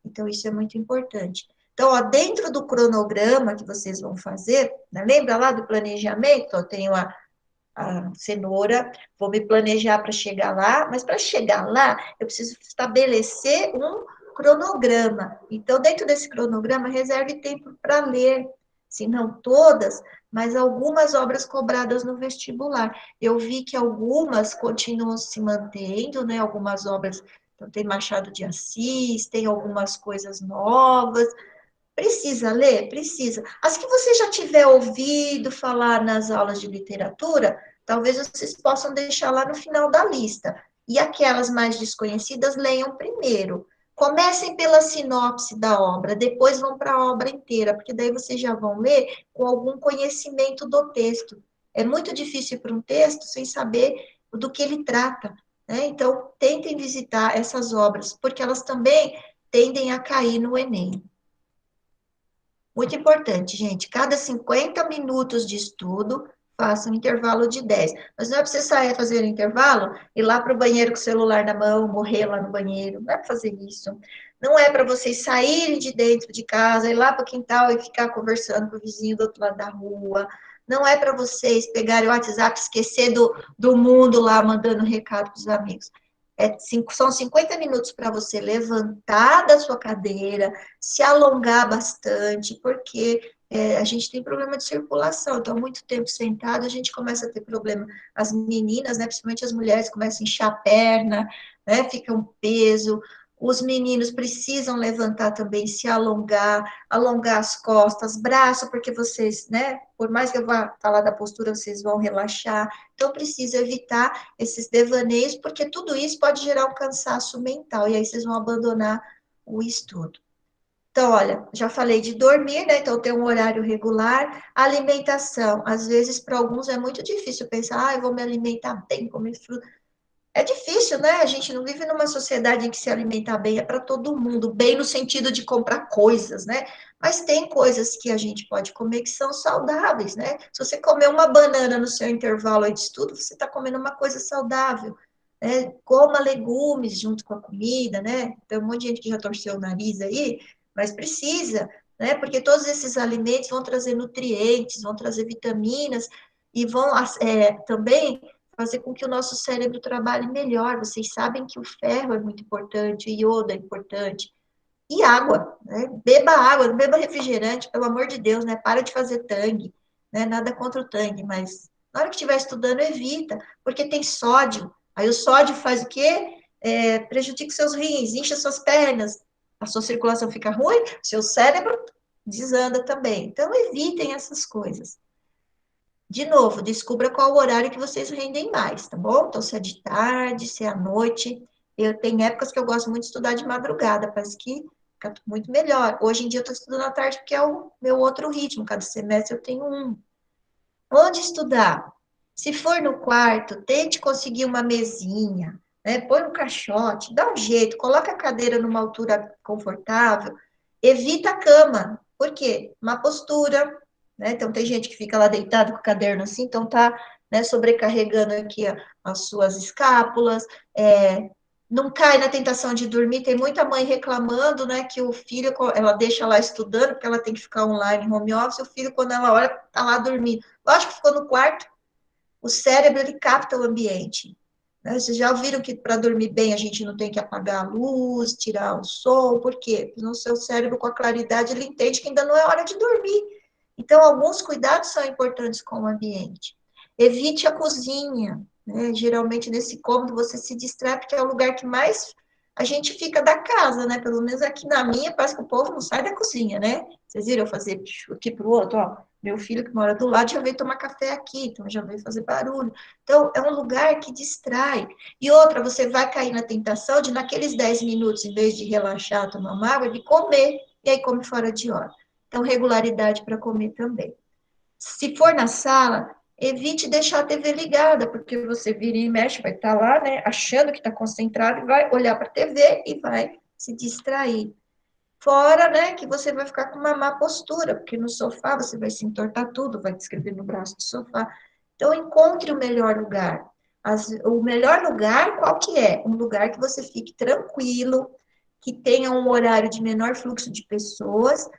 Então, isso é muito importante. Então, ó, dentro do cronograma que vocês vão fazer, né, lembra lá do planejamento? Eu tenho a cenoura, vou me planejar para chegar lá, mas para chegar lá, eu preciso estabelecer um cronograma. Então, dentro desse cronograma, reserve tempo para ler, se não todas, mas algumas obras cobradas no vestibular. Eu vi que algumas continuam se mantendo, né? Algumas obras, então tem Machado de Assis, tem algumas coisas novas. Precisa ler? Precisa. As que você já tiver ouvido falar nas aulas de literatura, talvez vocês possam deixar lá no final da lista. E aquelas mais desconhecidas, leiam primeiro. Comecem pela sinopse da obra, depois vão para a obra inteira, porque daí vocês já vão ler com algum conhecimento do texto. É muito difícil ir para um texto sem saber do que ele trata, né? Então, tentem visitar essas obras, porque elas também tendem a cair no Enem. Muito importante, gente. Cada 50 minutos de estudo, faça um intervalo de 10. Mas não é para você sair fazer intervalo, ir lá para o banheiro com o celular na mão, morrer lá no banheiro. Não é para fazer isso. Não é para vocês saírem de dentro de casa, ir lá para o quintal e ficar conversando com o vizinho do outro lado da rua. Não é para vocês pegarem o WhatsApp, esquecer do mundo lá, mandando recado para os amigos. São 50 minutos para você levantar da sua cadeira, se alongar bastante, porque a gente tem problema de circulação, então, muito tempo sentado, a gente começa a ter problema. As meninas, né, principalmente as mulheres, começam a inchar a perna, né, fica um peso. Os meninos precisam levantar também, se alongar, alongar as costas, braço, porque vocês, né, por mais que eu vá falar da postura, vocês vão relaxar. Então, precisa evitar esses devaneios, porque tudo isso pode gerar um cansaço mental, e aí vocês vão abandonar o estudo. Então, Então, olha, já falei de dormir, né? Então, ter um horário regular. Alimentação, às vezes, para alguns é muito difícil pensar, eu vou me alimentar bem, comer fruta. É difícil, né? A gente não vive numa sociedade em que se alimentar bem é para todo mundo, bem no sentido de comprar coisas, né? Mas tem coisas que a gente pode comer que são saudáveis, né? Se você comer uma banana no seu intervalo aí de estudo, você está comendo uma coisa saudável, né? Coma legumes junto com a comida, né? Tem um monte de gente que já torceu o nariz aí, mas precisa, né? Porque todos esses alimentos vão trazer nutrientes, vão trazer vitaminas e vão também fazer com que o nosso cérebro trabalhe melhor. Vocês sabem que o ferro é muito importante, o iodo é importante. E água, né? Beba água, não beba refrigerante, pelo amor de Deus, né? Para de fazer tangue, né? Nada contra o tangue, mas na hora que estiver estudando, evita, porque tem sódio. Aí o sódio faz o quê? Prejudica seus rins, incha suas pernas, a sua circulação fica ruim, seu cérebro desanda também. Então, evitem essas coisas. De novo, descubra qual o horário que vocês rendem mais, tá bom? Então, se é de tarde, se é à noite. Eu tenho épocas que eu gosto muito de estudar de madrugada, parece que fica muito melhor. Hoje em dia eu estou estudando à tarde porque é o meu outro ritmo, cada semestre eu tenho um. Onde estudar? Se for no quarto, tente conseguir uma mesinha, né? Põe um caixote, dá um jeito, coloca a cadeira numa altura confortável, evita a cama. Por quê? Má postura, né? Então, tem gente que fica lá deitado com o caderno assim, então tá, né, sobrecarregando aqui as suas escápulas, não cai na tentação de dormir, tem muita mãe reclamando, né, que o filho, ela deixa lá estudando, porque ela tem que ficar online, em home office, o filho, quando ela olha, tá lá dormindo. Lógico que ficou no quarto, o cérebro, ele capta o ambiente. Né? Vocês já ouviram que para dormir bem a gente não tem que apagar a luz, tirar o som, por quê? Porque no seu cérebro, com a claridade, ele entende que ainda não é hora de dormir. Então, alguns cuidados são importantes com o ambiente. Evite a cozinha, né? Geralmente, nesse cômodo, você se distrai, porque é o lugar que mais a gente fica da casa, né? Pelo menos aqui na minha, parece que o povo não sai da cozinha, né? Vocês viram eu fazer aqui para o outro, ó. Meu filho que mora do lado já veio tomar café aqui, então já veio fazer barulho. Então, é um lugar que distrai. E outra, você vai cair na tentação de, naqueles 10 minutos, em vez de relaxar, tomar uma água, de comer, e aí come fora de hora. Então, regularidade para comer também. Se for na sala, evite deixar a TV ligada, porque você vira e mexe, vai estar lá, né, achando que está concentrado, e vai olhar para a TV e vai se distrair. Fora, né, que você vai ficar com uma má postura, porque no sofá você vai se entortar tudo, vai te escrever no braço do sofá. Então, encontre o melhor lugar. O melhor lugar, qual que é? Um lugar que você fique tranquilo, que tenha um horário de menor fluxo de pessoas,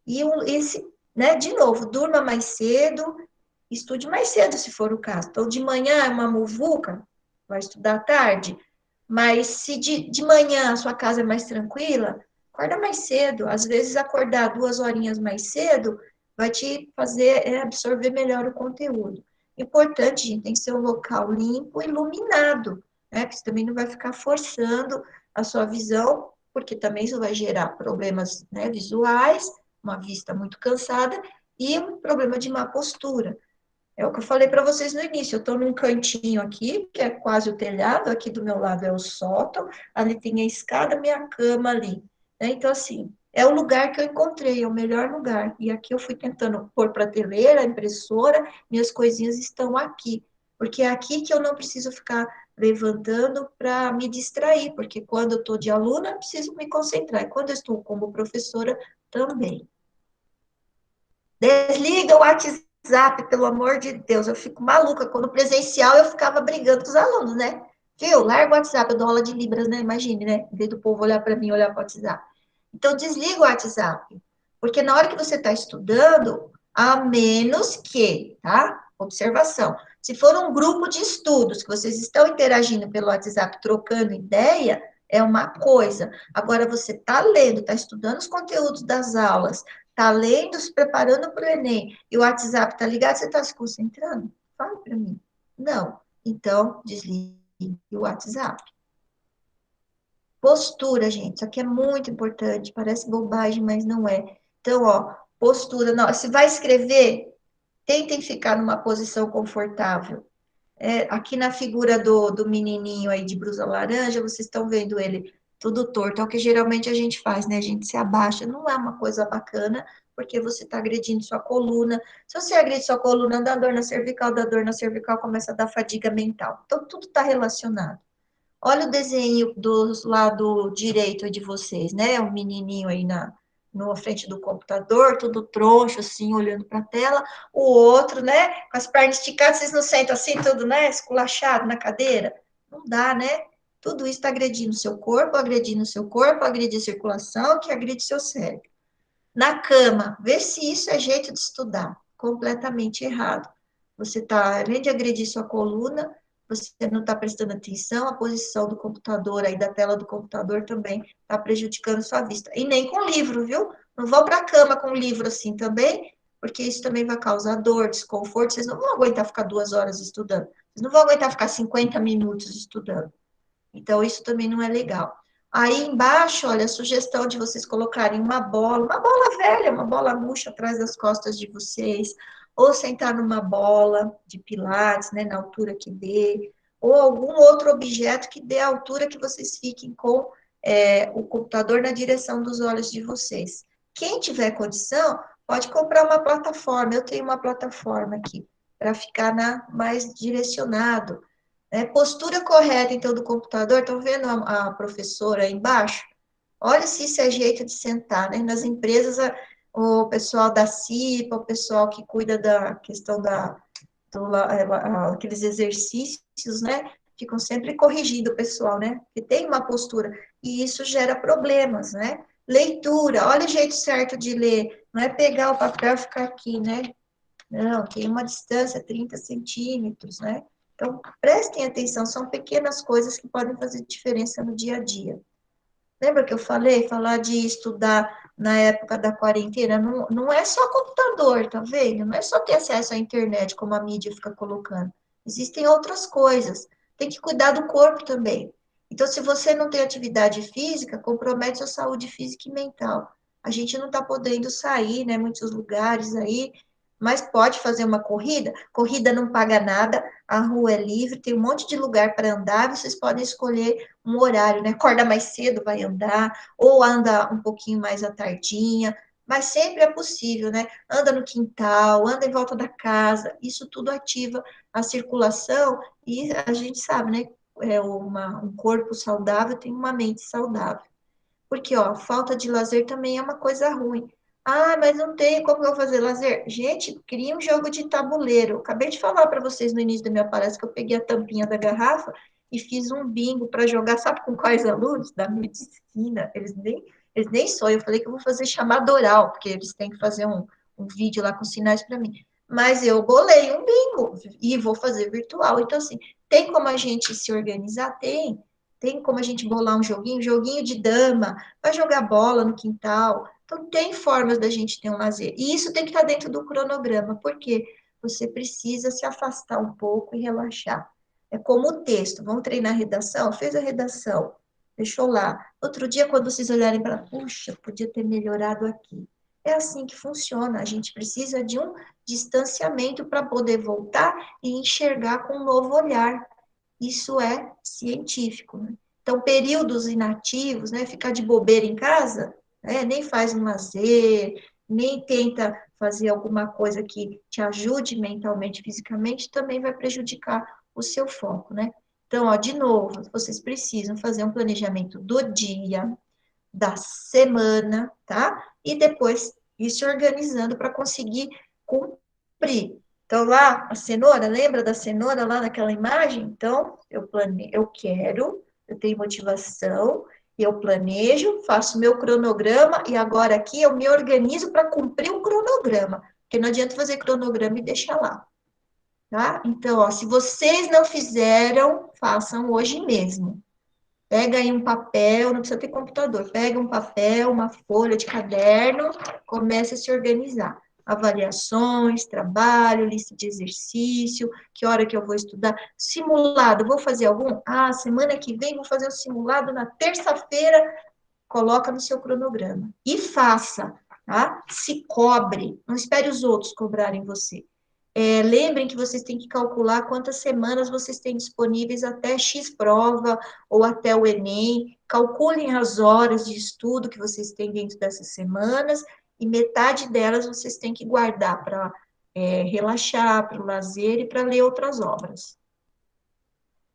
e esse, né, de novo, durma mais cedo, estude mais cedo, se for o caso. Então, de manhã é uma muvuca, vai estudar à tarde, mas se de manhã a sua casa é mais tranquila, acorda mais cedo. Às vezes, acordar 2 horinhas mais cedo vai te fazer absorver melhor o conteúdo. Importante, gente, tem que ser um local limpo, iluminado, né? Porque você também não vai ficar forçando a sua visão, porque também isso vai gerar problemas, né, visuais, uma vista muito cansada e um problema de má postura. É o que eu falei para vocês no início. Eu estou num cantinho aqui, que é quase o telhado, aqui do meu lado é o sótão, ali tem a escada, minha cama ali. Né? Então, assim, é o lugar que eu encontrei, é o melhor lugar. E aqui eu fui tentando pôr prateleira, impressora, minhas coisinhas estão aqui. Porque é aqui que eu não preciso ficar levantando para me distrair, porque quando eu estou de aluna, eu preciso me concentrar. E quando eu estou como professora, também. Desliga o WhatsApp, pelo amor de Deus. Eu fico maluca. Quando presencial, eu ficava brigando com os alunos, né? Viu? Larga o WhatsApp. Eu dou aula de Libras, né? Imagine, né? Em vez do povo olhar para mim e olhar para o WhatsApp. Então, desliga o WhatsApp. Porque na hora que você está estudando, a menos que, tá? Observação. Se for um grupo de estudos que vocês estão interagindo pelo WhatsApp, trocando ideia, é uma coisa. Agora, você está lendo, está estudando os conteúdos das aulas, está lendo, se preparando para o Enem, e o WhatsApp está ligado, você está se concentrando? Fala para mim. Não. Então, desligue o WhatsApp. Postura, gente, isso aqui é muito importante, parece bobagem, mas não é. Então, ó, postura, não, se vai escrever, tentem ficar numa posição confortável. Aqui na figura do menininho aí de blusa laranja, vocês estão vendo ele tudo torto. É o que geralmente a gente faz, né? A gente se abaixa, não é uma coisa bacana, porque você está agredindo sua coluna. Se você agride sua coluna, dá dor na cervical começa a dar fadiga mental. Então, tudo está relacionado. Olha o desenho do lado direito de vocês, né? O menininho aí na frente do computador, tudo troncho, assim, olhando para a tela. O outro, né? Com as pernas esticadas, vocês não sentam assim, tudo, né? Esculachado na cadeira? Não dá, né? Tudo isso está agredindo o seu corpo, agride a circulação, que agride seu cérebro. Na cama, vê se isso é jeito de estudar. Completamente errado. Você está, além de agredir sua coluna, você não está prestando atenção, a posição do computador, aí da tela do computador também está prejudicando sua vista. E nem com livro, viu? Não vão para a cama com livro assim também, porque isso também vai causar dor, desconforto. Vocês não vão aguentar ficar 2 horas estudando. Vocês não vão aguentar ficar 50 minutos estudando. Então, isso também não é legal. Aí embaixo, olha, a sugestão de vocês colocarem uma bola velha, uma bola murcha atrás das costas de vocês, ou sentar numa bola de pilates, né, na altura que dê, ou algum outro objeto que dê a altura que vocês fiquem com o computador na direção dos olhos de vocês. Quem tiver condição, pode comprar uma plataforma. Eu tenho uma plataforma aqui, para ficar mais direcionado. Postura correta, então, do computador. Estão vendo a professora aí embaixo? Olha se isso é jeito de sentar, né? Nas empresas, o pessoal da CIPA, o pessoal que cuida da questão aqueles exercícios, né? Ficam sempre corrigindo o pessoal, né? Que tem uma postura. E isso gera problemas, né? Leitura, olha o jeito certo de ler. Não é pegar o papel e ficar aqui, né? Não, tem uma distância, 30 centímetros, né? Então, prestem atenção, são pequenas coisas que podem fazer diferença no dia a dia. Lembra que eu falei? Falar de estudar na época da quarentena, não é só computador, tá vendo? Não é só ter acesso à internet, como a mídia fica colocando. Existem outras coisas. Tem que cuidar do corpo também. Então, se você não tem atividade física, compromete sua saúde física e mental. A gente não está podendo sair, né? Muitos lugares aí, mas pode fazer uma corrida. Corrida não paga nada, a rua é livre, tem um monte de lugar para andar, vocês podem escolher um horário, né? Acorda mais cedo, vai andar, ou anda um pouquinho mais à tardinha, mas sempre é possível, né? Anda no quintal, anda em volta da casa, isso tudo ativa a circulação e a gente sabe, né? Um corpo saudável tem uma mente saudável. Porque, ó, falta de lazer também é uma coisa ruim. Ah, mas não tem como eu fazer lazer? Gente, cria um jogo de tabuleiro. Eu acabei de falar para vocês no início da minha palestra que eu peguei a tampinha da garrafa e fiz um bingo para jogar, sabe com quais alunos? Da medicina. Eles nem sonham. Eu falei que eu vou fazer chamada oral, porque eles têm que fazer um vídeo lá com sinais para mim. Mas eu bolei um bingo e vou fazer virtual. Então, assim, tem como a gente se organizar? Tem. Tem como a gente bolar um joguinho de dama, vai jogar bola no quintal. Então, tem formas da gente ter um lazer. E isso tem que estar dentro do cronograma, porque você precisa se afastar um pouco e relaxar. É como o texto. Vamos treinar a redação? Fez a redação, deixou lá. Outro dia, quando vocês olharem para, puxa, podia ter melhorado aqui. É assim que funciona. A gente precisa de um distanciamento para poder voltar e enxergar com um novo olhar. Isso é científico, né? Então, períodos inativos, né? Ficar de bobeira em casa, né? Nem faz um lazer, nem tenta fazer alguma coisa que te ajude mentalmente, fisicamente, também vai prejudicar o seu foco, né? Então, ó, de novo, vocês precisam fazer um planejamento do dia, da semana, tá? E depois ir se organizando para conseguir cumprir. Então, lá, a cenoura, lembra da cenoura lá naquela imagem? Então, eu tenho motivação, eu planejo, faço meu cronograma e agora aqui eu me organizo para cumprir o cronograma, porque não adianta fazer cronograma e deixar lá, tá? Então, ó, se vocês não fizeram, façam hoje mesmo. Pega aí um papel, não precisa ter computador, pega um papel, uma folha de caderno, comece a se organizar. Avaliações, trabalho, lista de exercício, que hora que eu vou estudar, simulado, vou fazer algum? Ah, semana que vem vou fazer o simulado na terça-feira, coloca no seu cronograma. E faça, tá? Se cobre, não espere os outros cobrarem você. Lembrem que vocês têm que calcular quantas semanas vocês têm disponíveis até X prova ou até o Enem. Calculem as horas de estudo que vocês têm dentro dessas semanas e metade delas vocês têm que guardar para relaxar, para o lazer e para ler outras obras.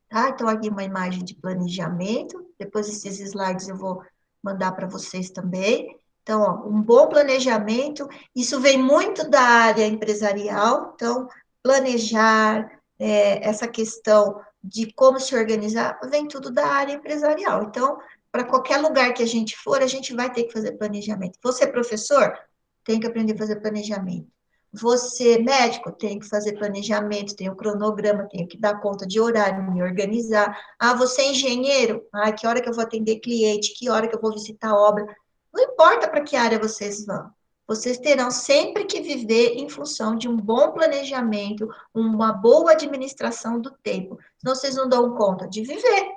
Tá? Então, aqui uma imagem de planejamento. Depois esses slides eu vou mandar para vocês também. Então, ó, um bom planejamento, isso vem muito da área empresarial, então, planejar, essa questão de como se organizar, vem tudo da área empresarial. Então, para qualquer lugar que a gente for, a gente vai ter que fazer planejamento. Você é professor? Tem que aprender a fazer planejamento. Você, médico, tem que fazer planejamento, tem o cronograma, tem que dar conta de horário, me organizar. Ah, você é engenheiro? Ah, que hora que eu vou atender cliente? Que hora que eu vou visitar a obra? Não importa para que área vocês vão. Vocês terão sempre que viver em função de um bom planejamento, uma boa administração do tempo. Senão vocês não dão conta de viver,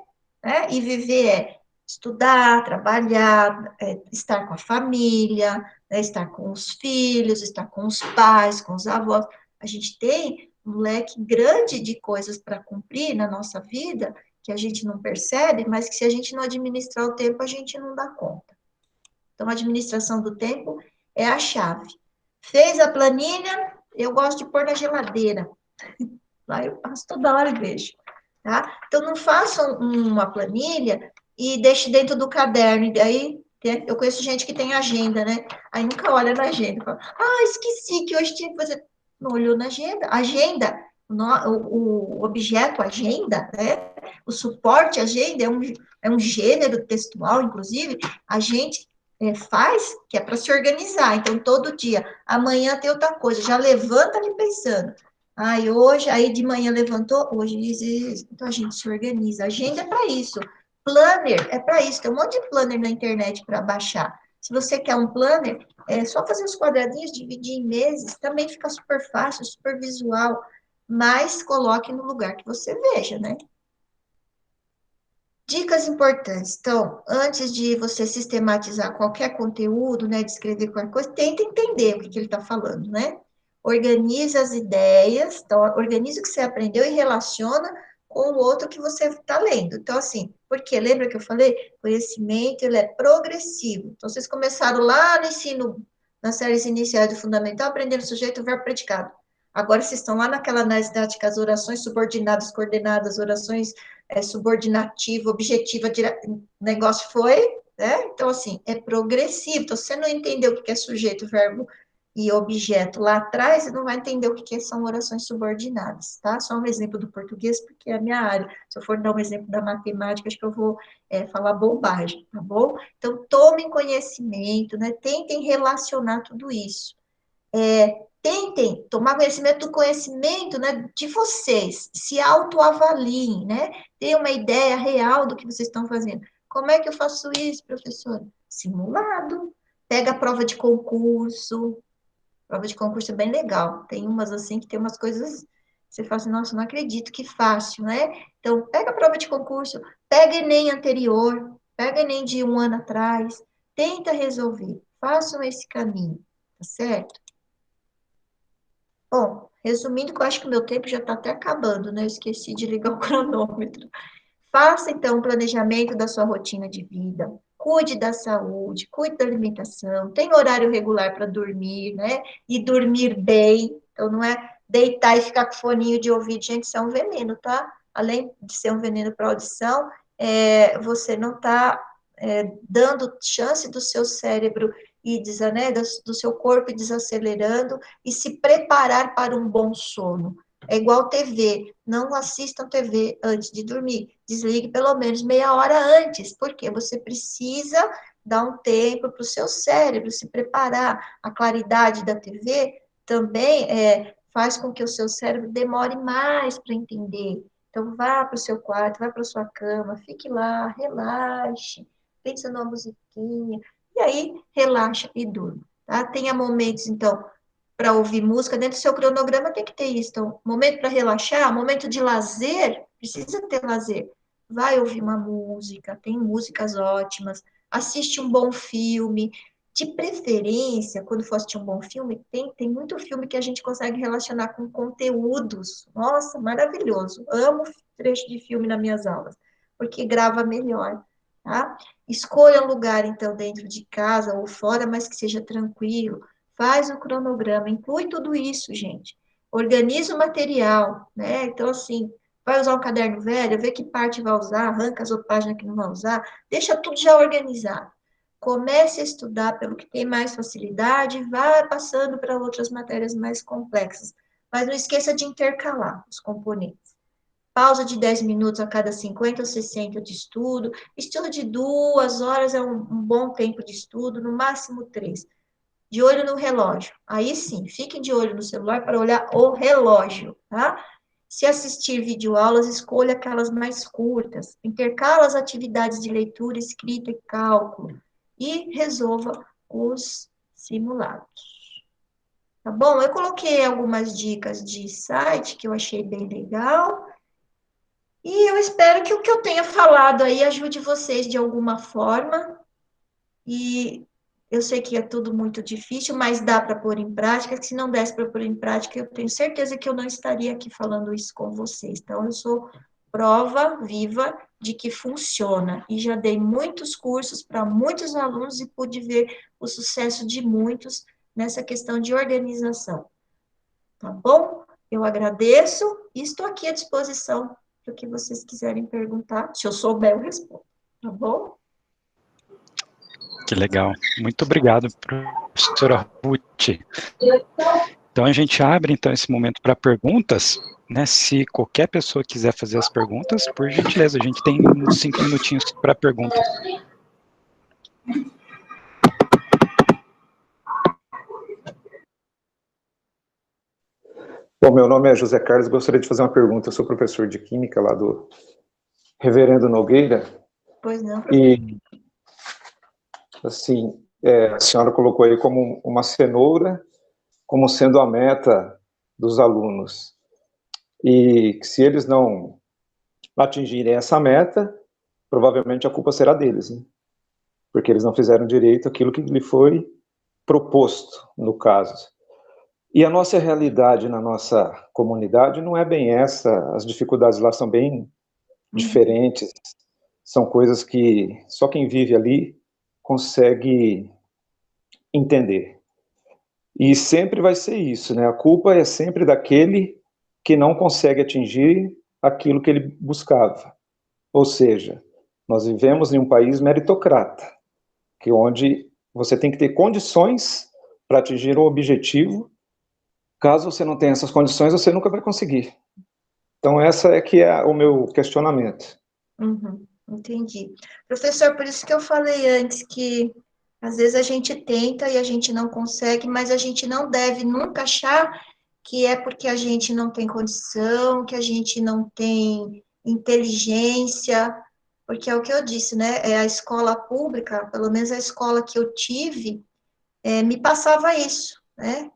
né? E viver é estudar, trabalhar, estar com a família, né? Estar com os filhos, estar com os pais, com os avós. A gente tem um leque grande de coisas para cumprir na nossa vida que a gente não percebe, mas que se a gente não administrar o tempo, a gente não dá conta. Então, a administração do tempo é a chave. Fez a planilha, eu gosto de pôr na geladeira. Lá eu passo toda hora e vejo. Tá? Então, não façam uma planilha e deixe dentro do caderno. E daí, eu conheço gente que tem agenda, né? Aí nunca olha na agenda. Fala, esqueci que hoje tinha que fazer. Não olhou na agenda. Agenda, o objeto agenda, né? O suporte agenda é um gênero textual, inclusive. A gente faz que é para se organizar. Então, todo dia, amanhã tem outra coisa. Já levanta ali pensando. Hoje, aí de manhã levantou, hoje isso. Então a gente se organiza. Agenda é para isso. Planner é para isso. Tem um monte de planner na internet para baixar. Se você quer um planner, é só fazer os quadradinhos, dividir em meses, também fica super fácil, super visual, mas coloque no lugar que você veja, né? Dicas importantes. Então, antes de você sistematizar qualquer conteúdo, né, de escrever qualquer coisa, tenta entender o que ele está falando, né? Organiza as ideias, então, organiza o que você aprendeu e relaciona com o outro que você está lendo. Então, assim, porque lembra que eu falei? Conhecimento, ele é progressivo. Então, vocês começaram lá no ensino, nas séries iniciais do fundamental, aprendendo sujeito, verbo, predicado. Agora, vocês estão lá naquela análise didática, as orações subordinadas, coordenadas, orações subordinativa, objetiva, o negócio foi, né? Então, assim, é progressivo. Então, se você não entendeu o que é sujeito, verbo e objeto lá atrás, você não vai entender o que são orações subordinadas, tá? Só um exemplo do português, porque é a minha área. Se eu for dar um exemplo da matemática, acho que eu vou falar bobagem, tá bom? Então, tomem conhecimento, né? Tentem relacionar tudo isso. Tentem tomar conhecimento do conhecimento, né, de vocês, se autoavaliem, né, tenham uma ideia real do que vocês estão fazendo. Como é que eu faço isso, professora? Simulado. Pega a prova de concurso. Prova de concurso é bem legal. Tem umas assim que tem umas coisas você fala assim, nossa, não acredito, que fácil, né? Então, pega a prova de concurso, pega Enem anterior, pega Enem de um ano atrás, tenta resolver, façam esse caminho, tá certo? Bom, resumindo, que eu acho que o meu tempo já está até acabando, né? Eu esqueci de ligar o cronômetro. Faça, então, um planejamento da sua rotina de vida. Cuide da saúde, cuide da alimentação, tem horário regular para dormir, né? E dormir bem. Então, não é deitar e ficar com foninho de ouvido. Gente, isso é um veneno, tá? Além de ser um veneno para a audição, você não está dando chance do seu cérebro e né, do seu corpo desacelerando e se preparar para um bom sono. É igual TV, não assistam TV antes de dormir, desligue pelo menos meia hora antes, porque você precisa dar um tempo para o seu cérebro se preparar. A claridade da TV também faz com que o seu cérebro demore mais para entender. Então, vá para o seu quarto, vá para a sua cama, fique lá, relaxe, pensa numa musiquinha, e aí relaxa e durma, tá? Tenha momentos, então, para ouvir música, dentro do seu cronograma tem que ter isso. Então, momento para relaxar, momento de lazer, precisa ter lazer. Vai ouvir uma música, tem músicas ótimas, assiste um bom filme, De preferência, quando for assistir um bom filme, tem muito filme que a gente consegue relacionar com conteúdos. Nossa, maravilhoso. Amo trecho de filme nas minhas aulas, porque grava melhor, tá? Escolha um lugar, então, dentro de casa ou fora, mas que seja tranquilo. Faz o cronograma, inclui tudo isso, gente. Organiza o material, né? Então, assim, vai usar um caderno velho, vê que parte vai usar, arranca as páginas que não vai usar, deixa tudo já organizado. Comece a estudar pelo que tem mais facilidade, vá passando para outras matérias mais complexas. Mas não esqueça de intercalar os componentes. Pausa de 10 minutos a cada 50 ou 60 de estudo. Estudo de 2 horas é um bom tempo de estudo, no máximo 3. De olho no relógio. Aí sim, fiquem de olho no celular para olhar o relógio, tá? Se assistir videoaulas, escolha aquelas mais curtas. Intercala as atividades de leitura, escrita e cálculo. E resolva os simulados. Tá bom? Eu coloquei algumas dicas de site que eu achei bem legal. E eu espero que o que eu tenha falado aí ajude vocês de alguma forma. E eu sei que é tudo muito difícil, mas dá para pôr em prática. Se não desse para pôr em prática, eu tenho certeza que eu não estaria aqui falando isso com vocês. Então, eu sou prova viva de que funciona. E já dei muitos cursos para muitos alunos e pude ver o sucesso de muitos nessa questão de organização. Tá bom? Eu agradeço e estou aqui à disposição para o que vocês quiserem perguntar. Se eu souber, eu respondo. Tá bom? Que legal. Muito obrigado, professora Ruth. Então, a gente abre, então, esse momento para perguntas, né? Se qualquer pessoa quiser fazer as perguntas, por gentileza, a gente tem uns 5 minutinhos para perguntas. Bom, meu nome é José Carlos, gostaria de fazer uma pergunta. Eu sou professor de Química lá do Reverendo Nogueira. Pois não. E, assim, a senhora colocou aí como uma cenoura, como sendo a meta dos alunos. E se eles não atingirem essa meta, provavelmente a culpa será deles, né? Porque eles não fizeram direito aquilo que lhe foi proposto, no caso. E a nossa realidade na nossa comunidade não é bem essa, as dificuldades lá são bem diferentes, são coisas que só quem vive ali consegue entender. E sempre vai ser isso, né? A culpa é sempre daquele que não consegue atingir aquilo que ele buscava. Ou seja, nós vivemos em um país meritocrata, que onde você tem que ter condições para atingir um objetivo. Caso você não tenha essas condições, você nunca vai conseguir. Então, essa é que é o meu questionamento. Entendi. Professor, por isso que eu falei antes que às vezes a gente tenta e a gente não consegue, mas a gente não deve nunca achar que é porque a gente não tem condição, que a gente não tem inteligência, porque é o que eu disse, né? É a escola pública, pelo menos a escola que eu tive, me passava isso, né?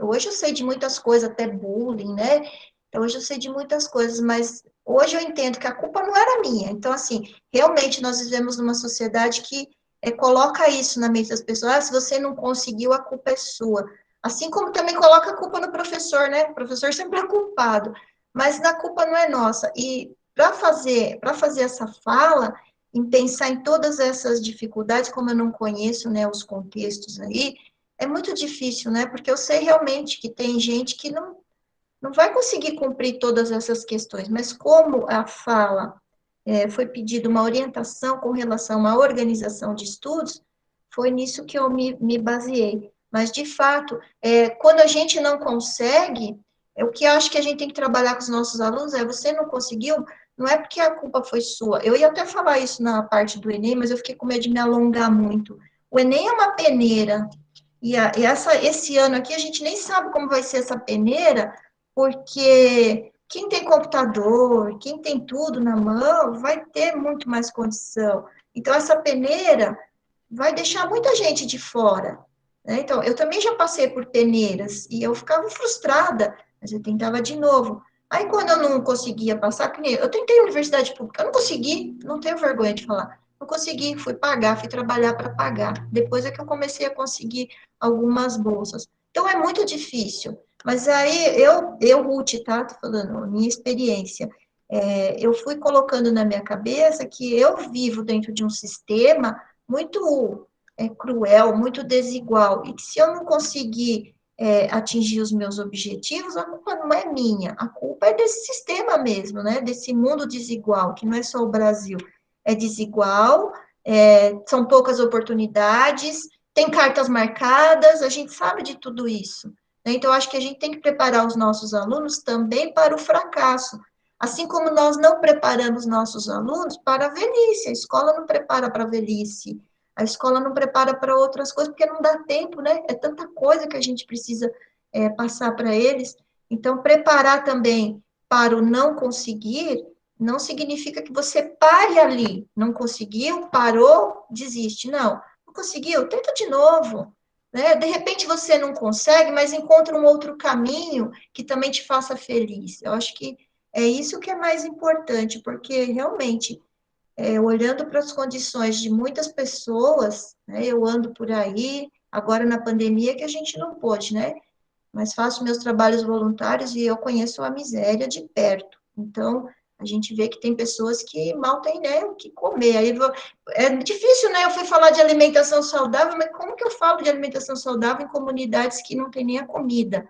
Hoje eu sei de muitas coisas, até bullying, né? Então, hoje eu sei de muitas coisas, mas hoje eu entendo que a culpa não era minha. Então, assim, realmente nós vivemos numa sociedade que coloca isso na mente das pessoas. Ah, se você não conseguiu, a culpa é sua. Assim como também coloca a culpa no professor, né? O professor sempre é culpado, mas a culpa não é nossa. E para fazer essa fala, em pensar em todas essas dificuldades, como eu não conheço, né, os contextos aí, é muito difícil, né? Porque eu sei realmente que tem gente que não vai conseguir cumprir todas essas questões, mas como a fala foi pedida uma orientação com relação à organização de estudos, foi nisso que eu me baseei. Mas, de fato, quando a gente não consegue, o que eu acho que a gente tem que trabalhar com os nossos alunos você não conseguiu, não é porque a culpa foi sua. Eu ia até falar isso na parte do Enem, mas eu fiquei com medo de me alongar muito. O Enem é uma peneira, e esse ano aqui a gente nem sabe como vai ser essa peneira, porque quem tem computador, quem tem tudo na mão, vai ter muito mais condição. Então, essa peneira vai deixar muita gente de fora, né? Então, eu também já passei por peneiras, e eu ficava frustrada, mas eu tentava de novo. Aí, quando eu não conseguia passar, eu tentei universidade pública, eu não consegui, não tenho vergonha de falar, Não consegui, fui trabalhar para pagar. Depois é que eu comecei a conseguir algumas bolsas. Então, é muito difícil. Mas aí, Ruth, tá? Tô falando, minha experiência. Eu fui colocando na minha cabeça que eu vivo dentro de um sistema muito cruel, muito desigual, e que se eu não conseguir atingir os meus objetivos, a culpa não é minha, a culpa é desse sistema mesmo, né? Desse mundo desigual, que não é só o Brasil, é desigual, são poucas oportunidades, tem cartas marcadas, a gente sabe de tudo isso. Né? Então, acho que a gente tem que preparar os nossos alunos também para o fracasso, assim como nós não preparamos nossos alunos para a velhice, a escola não prepara para a velhice, a escola não prepara para outras coisas, porque não dá tempo, né? É tanta coisa que a gente precisa passar para eles. Então, preparar também para o não conseguir, não significa que você pare ali. Não conseguiu, parou, desiste. Não conseguiu, tenta de novo. Né? De repente você não consegue, mas encontra um outro caminho que também te faça feliz. Eu acho que é isso que é mais importante, porque realmente, olhando para as condições de muitas pessoas, né, eu ando por aí, agora na pandemia que a gente não pôde, né? Mas faço meus trabalhos voluntários e eu conheço a miséria de perto. Então, a gente vê que tem pessoas que mal têm, né, o que comer. Aí é difícil, né? Eu fui falar de alimentação saudável, mas como que eu falo de alimentação saudável em comunidades que não tem nem a comida?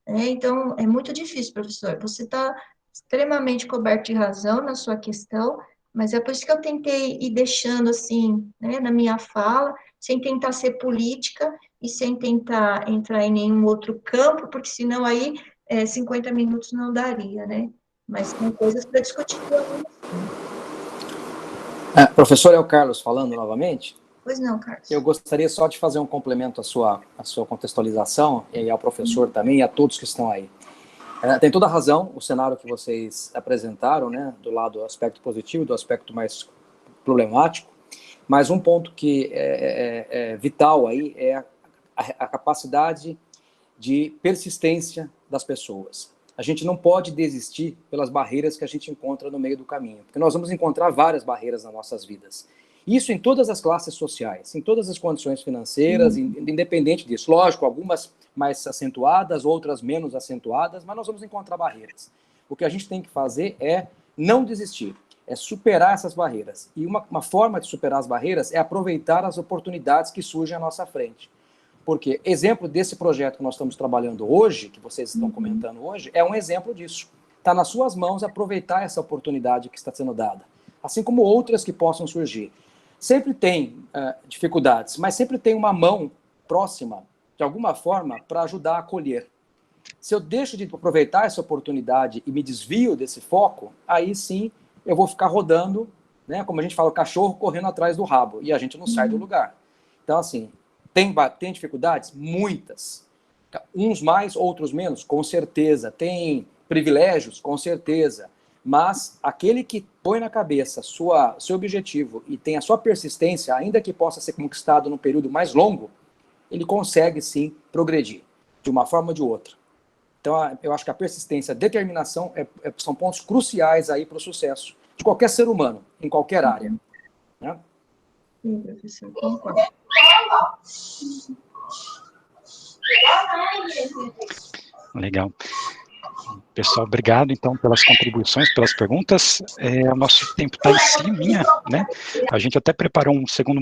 Então, é muito difícil, professor. Você está extremamente coberto de razão na sua questão, mas é por isso que eu tentei ir deixando, assim, né, na minha fala, sem tentar ser política e sem tentar entrar em nenhum outro campo, porque senão aí 50 minutos não daria, né? Mas são coisas para discutir com alunos. Professor, é o Carlos falando novamente. Pois não, Carlos. Eu gostaria só de fazer um complemento à sua contextualização, e ao professor também, e a todos que estão aí. Tem toda a razão o cenário que vocês apresentaram, né, do lado do aspecto positivo, do aspecto mais problemático, mas um ponto que é vital aí é a capacidade de persistência das pessoas. A gente não pode desistir pelas barreiras que a gente encontra no meio do caminho, porque nós vamos encontrar várias barreiras nas nossas vidas. Isso em todas as classes sociais, em todas as condições financeiras, independente disso. Lógico, algumas mais acentuadas, outras menos acentuadas, mas nós vamos encontrar barreiras. O que a gente tem que fazer é não desistir, é superar essas barreiras. E uma forma de superar as barreiras é aproveitar as oportunidades que surgem à nossa frente. Porque exemplo desse projeto que nós estamos trabalhando hoje, que vocês estão comentando hoje, é um exemplo disso. Está nas suas mãos aproveitar essa oportunidade que está sendo dada, assim como outras que possam surgir. Sempre tem dificuldades, mas sempre tem uma mão próxima, de alguma forma, para ajudar a acolher. Se eu deixo de aproveitar essa oportunidade e me desvio desse foco, aí sim eu vou ficar rodando, né, como a gente fala, o cachorro correndo atrás do rabo, e a gente não sai do lugar. Então, assim, tem dificuldades? Muitas. Uns mais, outros menos? Com certeza. Tem privilégios? Com certeza. Mas aquele que põe na cabeça seu objetivo e tem a sua persistência, ainda que possa ser conquistado num período mais longo, ele consegue sim progredir, de uma forma ou de outra. Então, eu acho que a persistência, a determinação são pontos cruciais aí para o sucesso de qualquer ser humano, em qualquer área. Né? Sim, professor, concordo. Legal. Pessoal, obrigado, então, pelas contribuições, pelas perguntas. O nosso tempo está em cima, né? A gente até preparou um segundo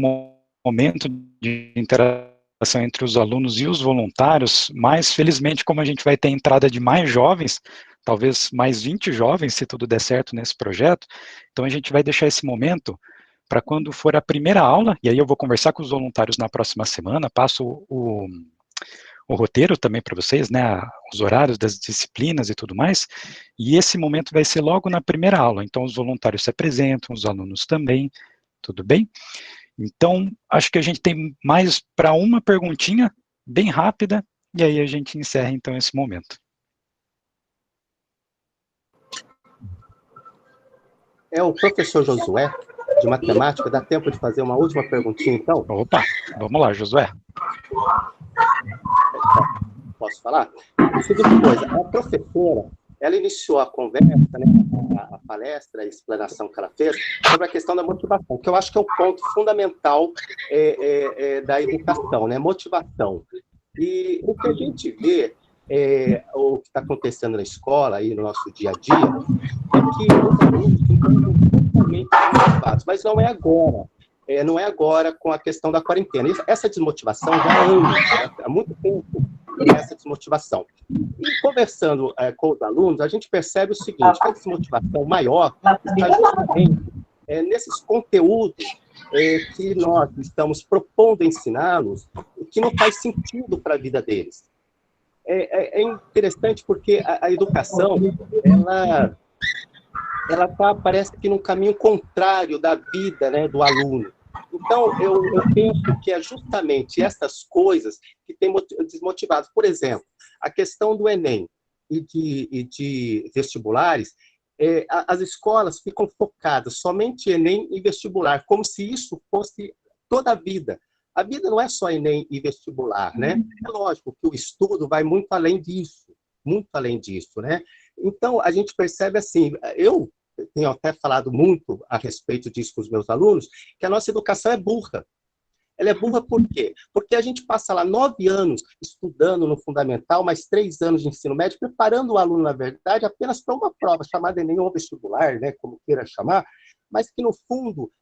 momento de interação entre os alunos e os voluntários, mas, felizmente, como a gente vai ter entrada de mais jovens, talvez mais 20 jovens, se tudo der certo nesse projeto, então a gente vai deixar esse momento para quando for a primeira aula, e aí eu vou conversar com os voluntários na próxima semana, passo o roteiro também para vocês, né, os horários das disciplinas e tudo mais, e esse momento vai ser logo na primeira aula, então os voluntários se apresentam, os alunos também, tudo bem? Então, acho que a gente tem mais para uma perguntinha, bem rápida, e aí a gente encerra então esse momento. É o professor Josué, de matemática, dá tempo de fazer uma última perguntinha, então? Opa, vamos lá, Josué. Posso falar? Seguinte coisa, a professora, ela iniciou a conversa, né, a palestra, a explanação que ela fez, sobre a questão da motivação, que eu acho que é o ponto fundamental da educação, né, motivação. E o que a gente vê, o que está acontecendo na escola, aí no nosso dia a dia, é que os alunos estão totalmente desmotivados, mas não é agora. Não é agora com a questão da quarentena. Essa desmotivação já há anos, há muito tempo, essa desmotivação. E conversando com os alunos, a gente percebe o seguinte, que a desmotivação maior está justamente nesses conteúdos que nós estamos propondo ensiná-los, que não faz sentido para a vida deles. É interessante porque a educação, ela tá, parece que, num caminho contrário da vida, né, do aluno. Então, eu penso que é justamente essas coisas que têm desmotivado. Por exemplo, a questão do Enem e de vestibulares, as escolas ficam focadas somente em Enem e vestibular, como se isso fosse toda a vida. A vida não é só Enem e vestibular, né? É lógico que o estudo vai muito além disso, né? Então, a gente percebe assim, eu tenho até falado muito a respeito disso com os meus alunos, que a nossa educação é burra. Ela é burra por quê? Porque a gente passa lá 9 anos estudando no fundamental, mais 3 anos de ensino médio, preparando o aluno, na verdade, apenas para uma prova, chamada Enem ou vestibular, né, como queira chamar, mas que, no fundo,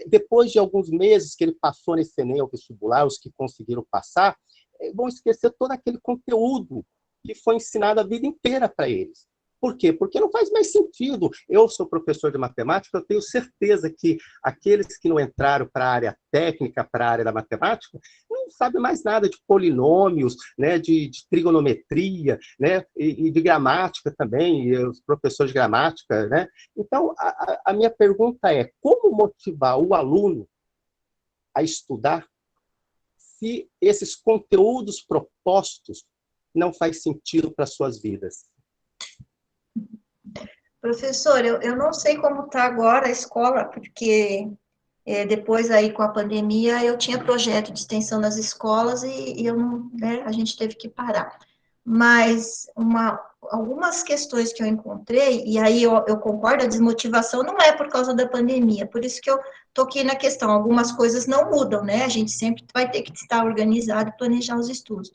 depois de alguns meses que ele passou nesse Enem ou vestibular, os que conseguiram passar, vão esquecer todo aquele conteúdo que foi ensinado a vida inteira para eles. Por quê? Porque não faz mais sentido. Eu sou professor de matemática, eu tenho certeza que aqueles que não entraram para a área técnica, para a área da matemática, não sabem mais nada de polinômios, né, de trigonometria, né, e de gramática também, e os professores de gramática, né? Então, a minha pergunta é, como motivar o aluno a estudar se esses conteúdos propostos não faz sentido para suas vidas? Professor, eu não sei como está agora a escola, porque depois aí com a pandemia eu tinha projeto de extensão nas escolas e eu não, né, a gente teve que parar. Mas algumas questões que eu encontrei, e aí eu concordo, a desmotivação não é por causa da pandemia, por isso que eu toquei na questão, algumas coisas não mudam, né? A gente sempre vai ter que estar organizado e planejar os estudos.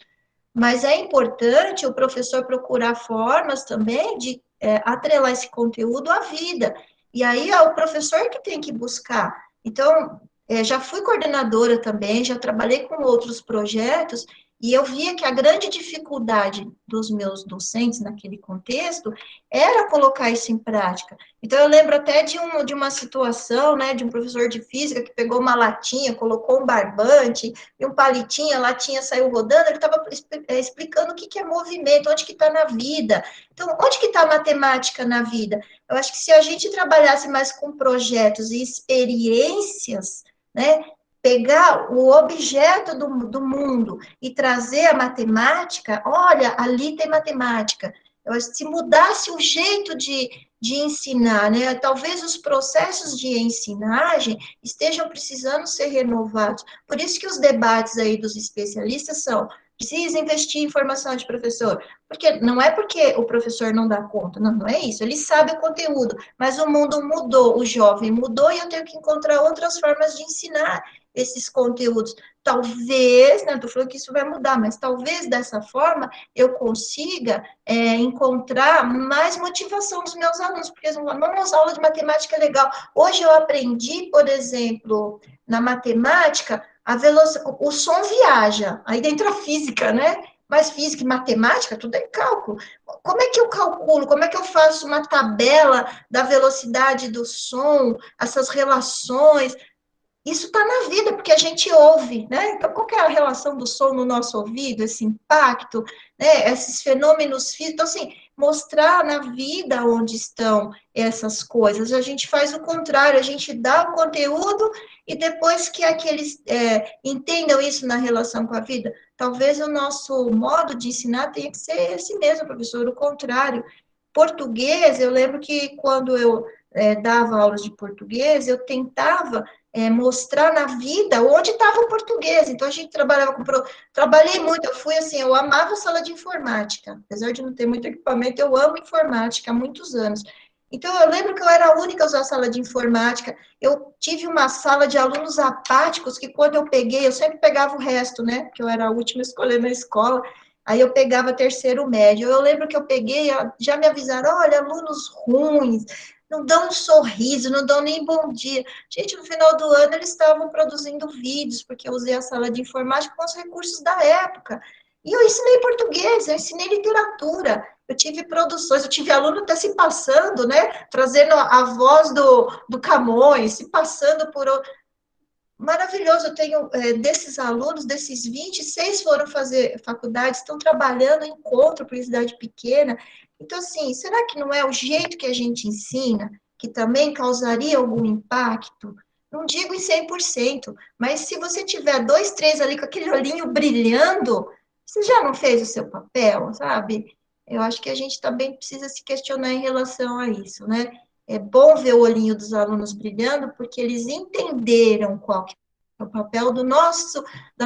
Mas é importante o professor procurar formas também de atrelar esse conteúdo à vida. E aí é o professor que tem que buscar. Então, já fui coordenadora também, já trabalhei com outros projetos, e eu via que a grande dificuldade dos meus docentes naquele contexto era colocar isso em prática. Então, eu lembro até de uma situação, né, de um professor de física que pegou uma latinha, colocou um barbante e um palitinho, a latinha saiu rodando, ele estava explicando o que é movimento, onde que está na vida. Então, onde que está a matemática na vida? Eu acho que se a gente trabalhasse mais com projetos e experiências, né, pegar o objeto do mundo e trazer a matemática, olha, ali tem matemática. Eu acho que se mudasse o jeito de ensinar, né, talvez os processos de ensinagem estejam precisando ser renovados. Por isso que os debates aí dos especialistas são: precisa investir em formação de professor, porque não é porque o professor não dá conta, não é isso, ele sabe o conteúdo, mas o mundo mudou, o jovem mudou e eu tenho que encontrar outras formas de ensinar esses conteúdos. Talvez, não estou falando que isso vai mudar, mas talvez dessa forma eu consiga encontrar mais motivação dos meus alunos, porque eles vão falar, nossa, aula de matemática é legal. Hoje eu aprendi, por exemplo, na matemática, o som viaja, aí dentro a física, né? Mas física e matemática, tudo é cálculo. Como é que eu calculo? Como é que eu faço uma tabela da velocidade do som, essas relações? Isso está na vida, porque a gente ouve, né? Então, qual que é a relação do som no nosso ouvido, esse impacto, né? Esses fenômenos físicos. Então, assim, mostrar na vida onde estão essas coisas. A gente faz o contrário, a gente dá o conteúdo e depois que aqueles entendam isso na relação com a vida, talvez o nosso modo de ensinar tenha que ser esse mesmo, professor, o contrário. Português, eu lembro que quando eu dava aulas de português, eu tentava mostrar na vida onde estava o português. Então, a gente trabalhava com... Trabalhei muito, eu fui assim, eu amava a sala de informática. Apesar de não ter muito equipamento, eu amo informática há muitos anos. Então, eu lembro que eu era a única a usar a sala de informática. Eu tive uma sala de alunos apáticos que, quando eu peguei, eu sempre pegava o resto, né? Porque eu era a última a escolher na escola. Aí eu pegava terceiro médio. Eu lembro que eu peguei, já me avisaram, olha, alunos ruins, não dão um sorriso, não dão nem bom dia. Gente, no final do ano eles estavam produzindo vídeos, porque eu usei a sala de informática com os recursos da época. E eu ensinei português, eu ensinei literatura, eu tive produções, eu tive aluno até se passando, né, trazendo a voz do Camões, se passando por... Maravilhoso, eu tenho, desses alunos, desses 26 foram fazer faculdade, estão trabalhando em encontro para cidade pequena. Então, assim, será que não é o jeito que a gente ensina que também causaria algum impacto? Não digo em 100%, mas se você tiver 2, 3 ali com aquele olhinho brilhando, você já não fez o seu papel, sabe? Eu acho que a gente também precisa se questionar em relação a isso, né? É bom ver o olhinho dos alunos brilhando, porque eles entenderam qual que é o papel da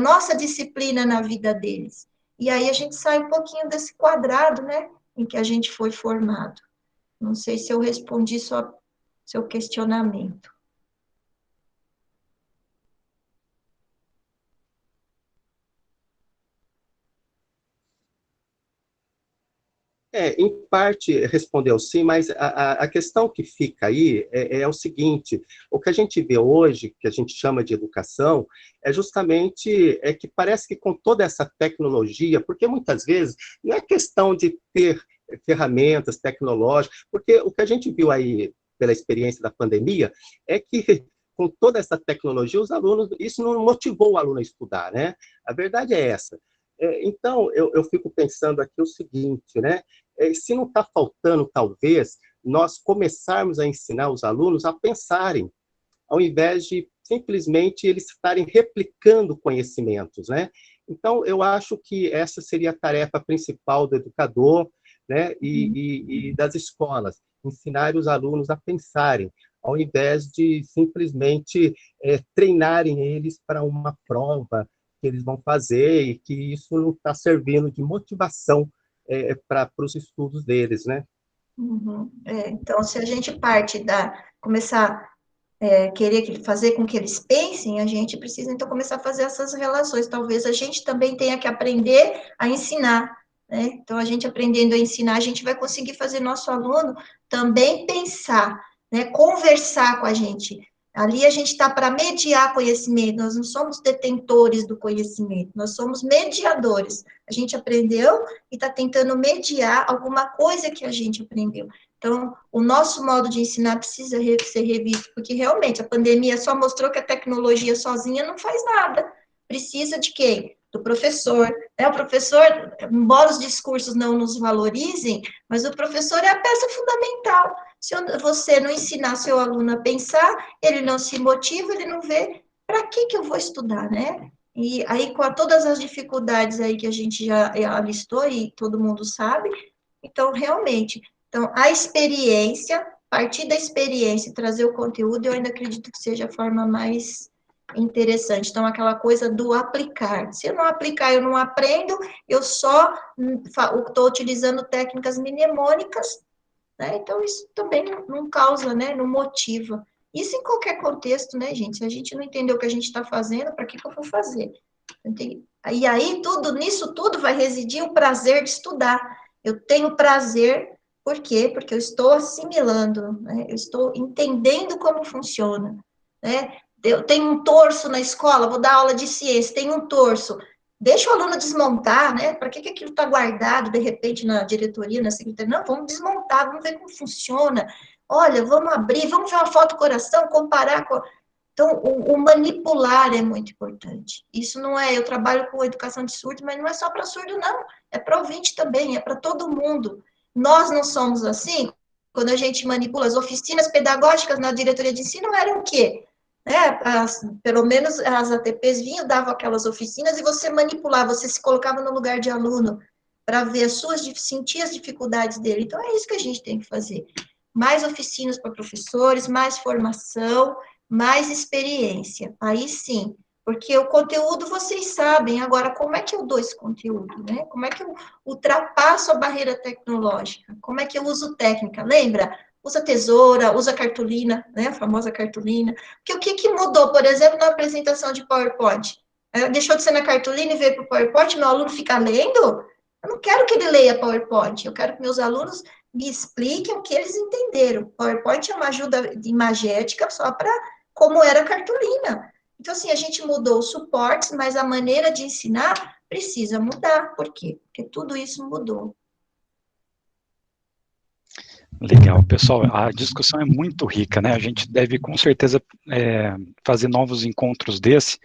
nossa disciplina na vida deles. E aí a gente sai um pouquinho desse quadrado, né, em que a gente foi formado. Não sei se eu respondi seu questionamento. Em parte respondeu sim, mas a questão que fica aí é o seguinte: o que a gente vê hoje, que a gente chama de educação, é justamente que parece que com toda essa tecnologia, porque muitas vezes não é questão de ter ferramentas tecnológicas, porque o que a gente viu aí pela experiência da pandemia é que com toda essa tecnologia, os alunos, isso não motivou o aluno a estudar, né? A verdade é essa. Então, eu fico pensando aqui o seguinte, né? Se não está faltando, talvez, nós começarmos a ensinar os alunos a pensarem, ao invés de simplesmente eles estarem replicando conhecimentos, né? Então, eu acho que essa seria a tarefa principal do educador, né? E das escolas, ensinar os alunos a pensarem, ao invés de simplesmente treinarem eles para uma prova que eles vão fazer e que isso não está servindo de motivação para os estudos deles, né? Uhum. Então, se a gente parte começar querer fazer com que eles pensem, a gente precisa, então, começar a fazer essas relações. Talvez a gente também tenha que aprender a ensinar, né? Então, a gente aprendendo a ensinar, a gente vai conseguir fazer nosso aluno também pensar, né? Conversar com a gente. Ali a gente está para mediar conhecimento, nós não somos detentores do conhecimento, nós somos mediadores. A gente aprendeu e está tentando mediar alguma coisa que a gente aprendeu. Então, o nosso modo de ensinar precisa ser revisto, porque realmente a pandemia só mostrou que a tecnologia sozinha não faz nada. Precisa de quem? Do professor. O professor, embora os discursos não nos valorizem, mas o professor é a peça fundamental. Se você não ensinar seu aluno a pensar, ele não se motiva, ele não vê para que eu vou estudar, né? E aí, com todas as dificuldades aí que a gente já alistou e todo mundo sabe, então, realmente, a experiência, partir da experiência e trazer o conteúdo, eu ainda acredito que seja a forma mais interessante. Então, aquela coisa do aplicar. Se eu não aplicar, eu não aprendo, eu só estou utilizando técnicas mnemônicas, né? Então, isso também não causa, né? Não motiva. Isso em qualquer contexto, né, gente? Se a gente não entender o que a gente está fazendo, para que eu vou fazer? E aí, nisso tudo vai residir o prazer de estudar. Eu tenho prazer, por quê? Porque eu estou assimilando, né? Eu estou entendendo como funciona, né? Eu tenho um torso na escola, vou dar aula de ciência, tenho um torso. Deixa o aluno desmontar, né? Para que aquilo está guardado, de repente, na diretoria, na secretaria? Não, vamos desmontar, vamos ver como funciona. Olha, vamos abrir, vamos ver uma foto do coração, comparar com... Então, o manipular é muito importante. Isso não é, eu trabalho com educação de surdo, mas não é só para surdo, não. É para ouvinte também, é para todo mundo. Nós não somos assim. Quando a gente manipula, as oficinas pedagógicas na diretoria de ensino eram o quê? Pelo menos as ATPs vinham, davam aquelas oficinas e você manipulava, você se colocava no lugar de aluno para ver sentir as dificuldades dele. Então, é isso que a gente tem que fazer. Mais oficinas para professores, mais formação, mais experiência. Aí sim, porque o conteúdo vocês sabem. Agora, como é que eu dou esse conteúdo, né? Como é que eu ultrapasso a barreira tecnológica? Como é que eu uso técnica? Lembra? Usa tesoura, usa cartolina, né? A famosa cartolina. Porque o que mudou, por exemplo, na apresentação de PowerPoint? Deixou de ser na cartolina e veio para o PowerPoint, meu aluno fica lendo? Eu não quero que ele leia PowerPoint, eu quero que meus alunos me expliquem o que eles entenderam. PowerPoint é uma ajuda imagética só para como era a cartolina. Então, assim, a gente mudou os suportes, mas a maneira de ensinar precisa mudar. Por quê? Porque tudo isso mudou. Legal, pessoal, a discussão é muito rica, né? A gente deve, com certeza, fazer novos encontros desse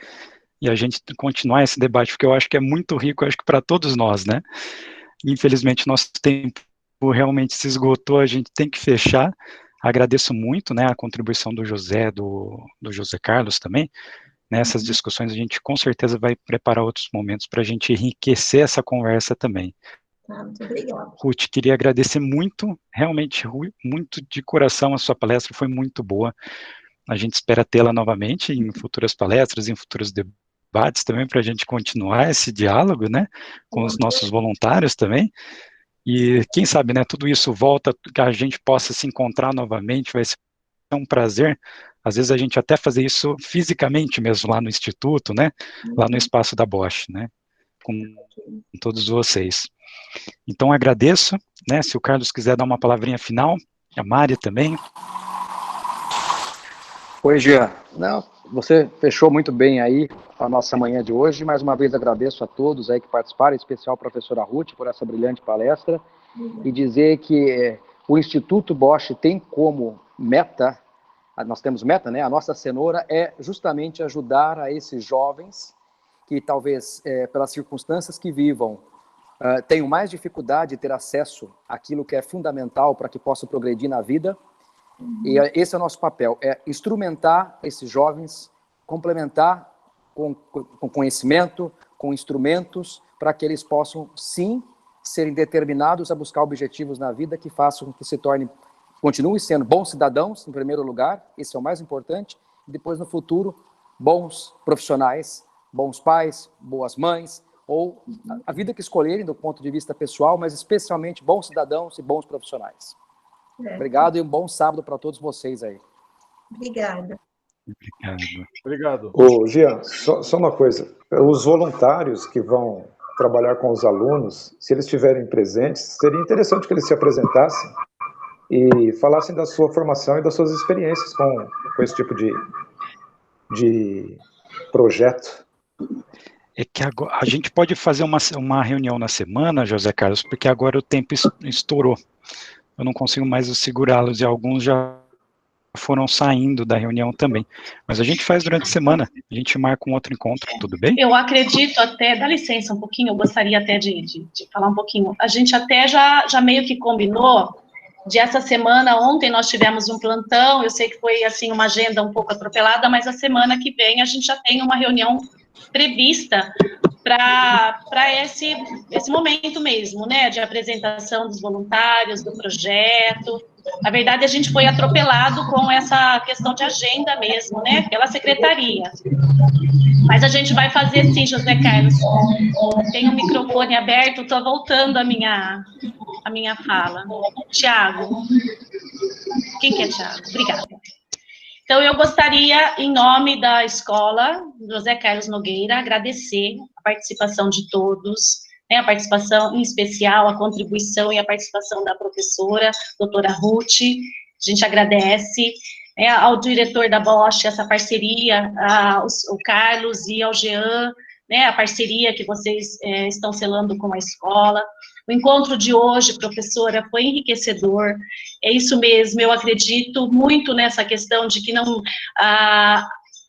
e a gente continuar esse debate, porque eu acho que é muito rico, eu acho que para todos nós, né? Infelizmente, nosso tempo realmente se esgotou, a gente tem que fechar. Agradeço muito, né, a contribuição do José, do José Carlos também. Nessas discussões, a gente com certeza vai preparar outros momentos para a gente enriquecer essa conversa também. Muito obrigada. Ruth, queria agradecer muito, realmente, muito de coração a sua palestra, foi muito boa. A gente espera tê-la novamente em futuras palestras, em futuros debates também, para a gente continuar esse diálogo, né, com os nossos voluntários também. E quem sabe, né, tudo isso volta, que a gente possa se encontrar novamente, vai ser um prazer. Às vezes a gente até fazer isso fisicamente mesmo, lá no Instituto, né, lá no espaço da Bosch, né, com todos vocês. Então, agradeço, né, se o Carlos quiser dar uma palavrinha final, a Mari também. Oi, Jean. Não, você fechou muito bem aí a nossa manhã de hoje. Mais uma vez agradeço a todos aí que participaram, em especial a professora Ruth por essa brilhante palestra, e dizer que o Instituto Bosch tem como meta, nós temos meta, né? A nossa cenoura é justamente ajudar a esses jovens que talvez, pelas circunstâncias que vivam, tenham mais dificuldade de ter acesso àquilo que é fundamental para que possam progredir na vida. E esse é o nosso papel, é instrumentar esses jovens, complementar com conhecimento, com instrumentos, para que eles possam, sim, serem determinados a buscar objetivos na vida que façam que se tornem, continuem sendo bons cidadãos, em primeiro lugar, esse é o mais importante, e depois, no futuro, bons profissionais, bons pais, boas mães, ou a vida que escolherem do ponto de vista pessoal, mas especialmente bons cidadãos e bons profissionais. Obrigado e um bom sábado para todos vocês aí. Obrigada. Obrigado. Ô, Jean, só uma coisa. Os voluntários que vão trabalhar com os alunos, se eles estiverem presentes, seria interessante que eles se apresentassem e falassem da sua formação e das suas experiências com esse tipo de projeto. É que agora, a gente pode fazer uma reunião na semana, José Carlos, porque agora o tempo estourou. Eu não consigo mais segurá-los e alguns já foram saindo da reunião também. Mas a gente faz durante a semana, a gente marca um outro encontro, tudo bem? Eu acredito até, dá licença um pouquinho, eu gostaria até de falar um pouquinho. A gente até já meio que combinou de essa semana, ontem nós tivemos um plantão, eu sei que foi assim uma agenda um pouco atropelada, mas a semana que vem a gente já tem uma reunião prevista para esse momento mesmo, né, de apresentação dos voluntários, do projeto. Na verdade, a gente foi atropelado com essa questão de agenda mesmo, né, pela secretaria. Mas a gente vai fazer sim, José Carlos. Tem o microfone aberto, estou voltando a minha fala. Tiago. Quem que é Tiago? Obrigada. Então, eu gostaria, em nome da escola José Carlos Nogueira, agradecer a participação de todos, né, a participação, em especial, a contribuição e a participação da professora, doutora Ruth. A gente agradece, né, ao diretor da Bosch, essa parceria, ao Carlos e ao Jean, né, a parceria que vocês estão selando com a escola. O encontro de hoje, professora, foi enriquecedor, é isso mesmo, eu acredito muito nessa questão de que não,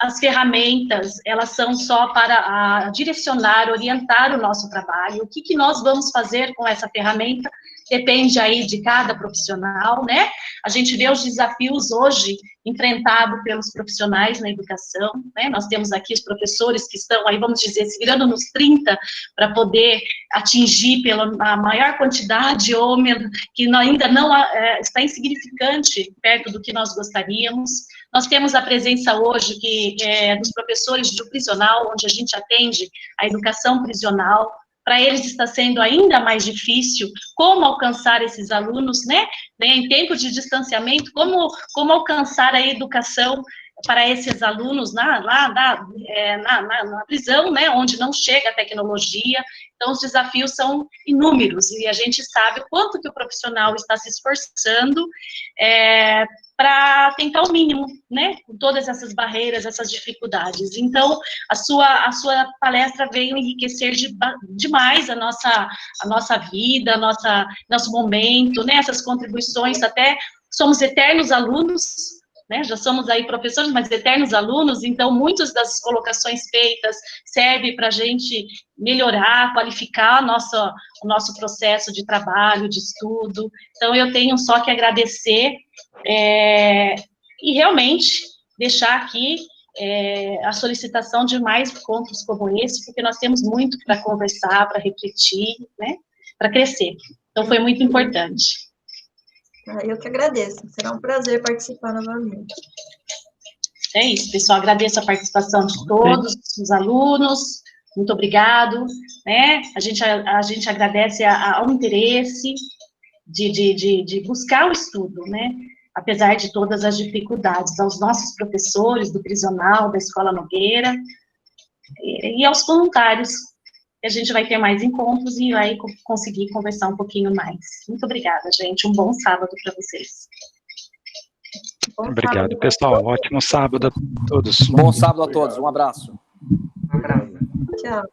as ferramentas, elas são só para direcionar, orientar o nosso trabalho, o que nós vamos fazer com essa ferramenta, depende aí de cada profissional, né? A gente vê os desafios hoje enfrentados pelos profissionais na educação, né? Nós temos aqui os professores que estão aí, vamos dizer, se virando nos 30 para poder atingir pela a maior quantidade, ou que ainda não está insignificante perto do que nós gostaríamos. Nós temos a presença hoje dos professores do prisional, onde a gente atende a educação prisional. Para eles está sendo ainda mais difícil como alcançar esses alunos, né? Em tempo de distanciamento, como alcançar a educação para esses alunos na prisão, né? Onde não chega a tecnologia. Então, os desafios são inúmeros, e a gente sabe o quanto que o profissional está se esforçando para tentar o mínimo, né, com todas essas barreiras, essas dificuldades. Então, a sua palestra veio enriquecer demais a nossa vida, nosso momento, né, essas contribuições, até somos eternos alunos, né, já somos aí professores, mas eternos alunos, então muitas das colocações feitas servem para a gente melhorar, qualificar o nosso processo de trabalho, de estudo. Então, eu tenho só que agradecer e realmente deixar aqui a solicitação de mais encontros como esse, porque nós temos muito para conversar, para refletir, né, para crescer. Então, foi muito importante. Eu que agradeço, será um prazer participar novamente. É isso, pessoal, agradeço a participação de todos os alunos, muito obrigado, né, a gente agradece ao interesse de buscar o estudo, né, apesar de todas as dificuldades, aos nossos professores do prisional, da Escola Nogueira, e aos voluntários. A gente vai ter mais encontros e vai conseguir conversar um pouquinho mais. Muito obrigada, gente. Um bom sábado para vocês. Obrigado, pessoal. Ótimo sábado a todos. Bom sábado a todos. Um abraço. Um abraço. Tchau.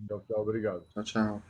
Tchau, obrigado. Tchau, tchau.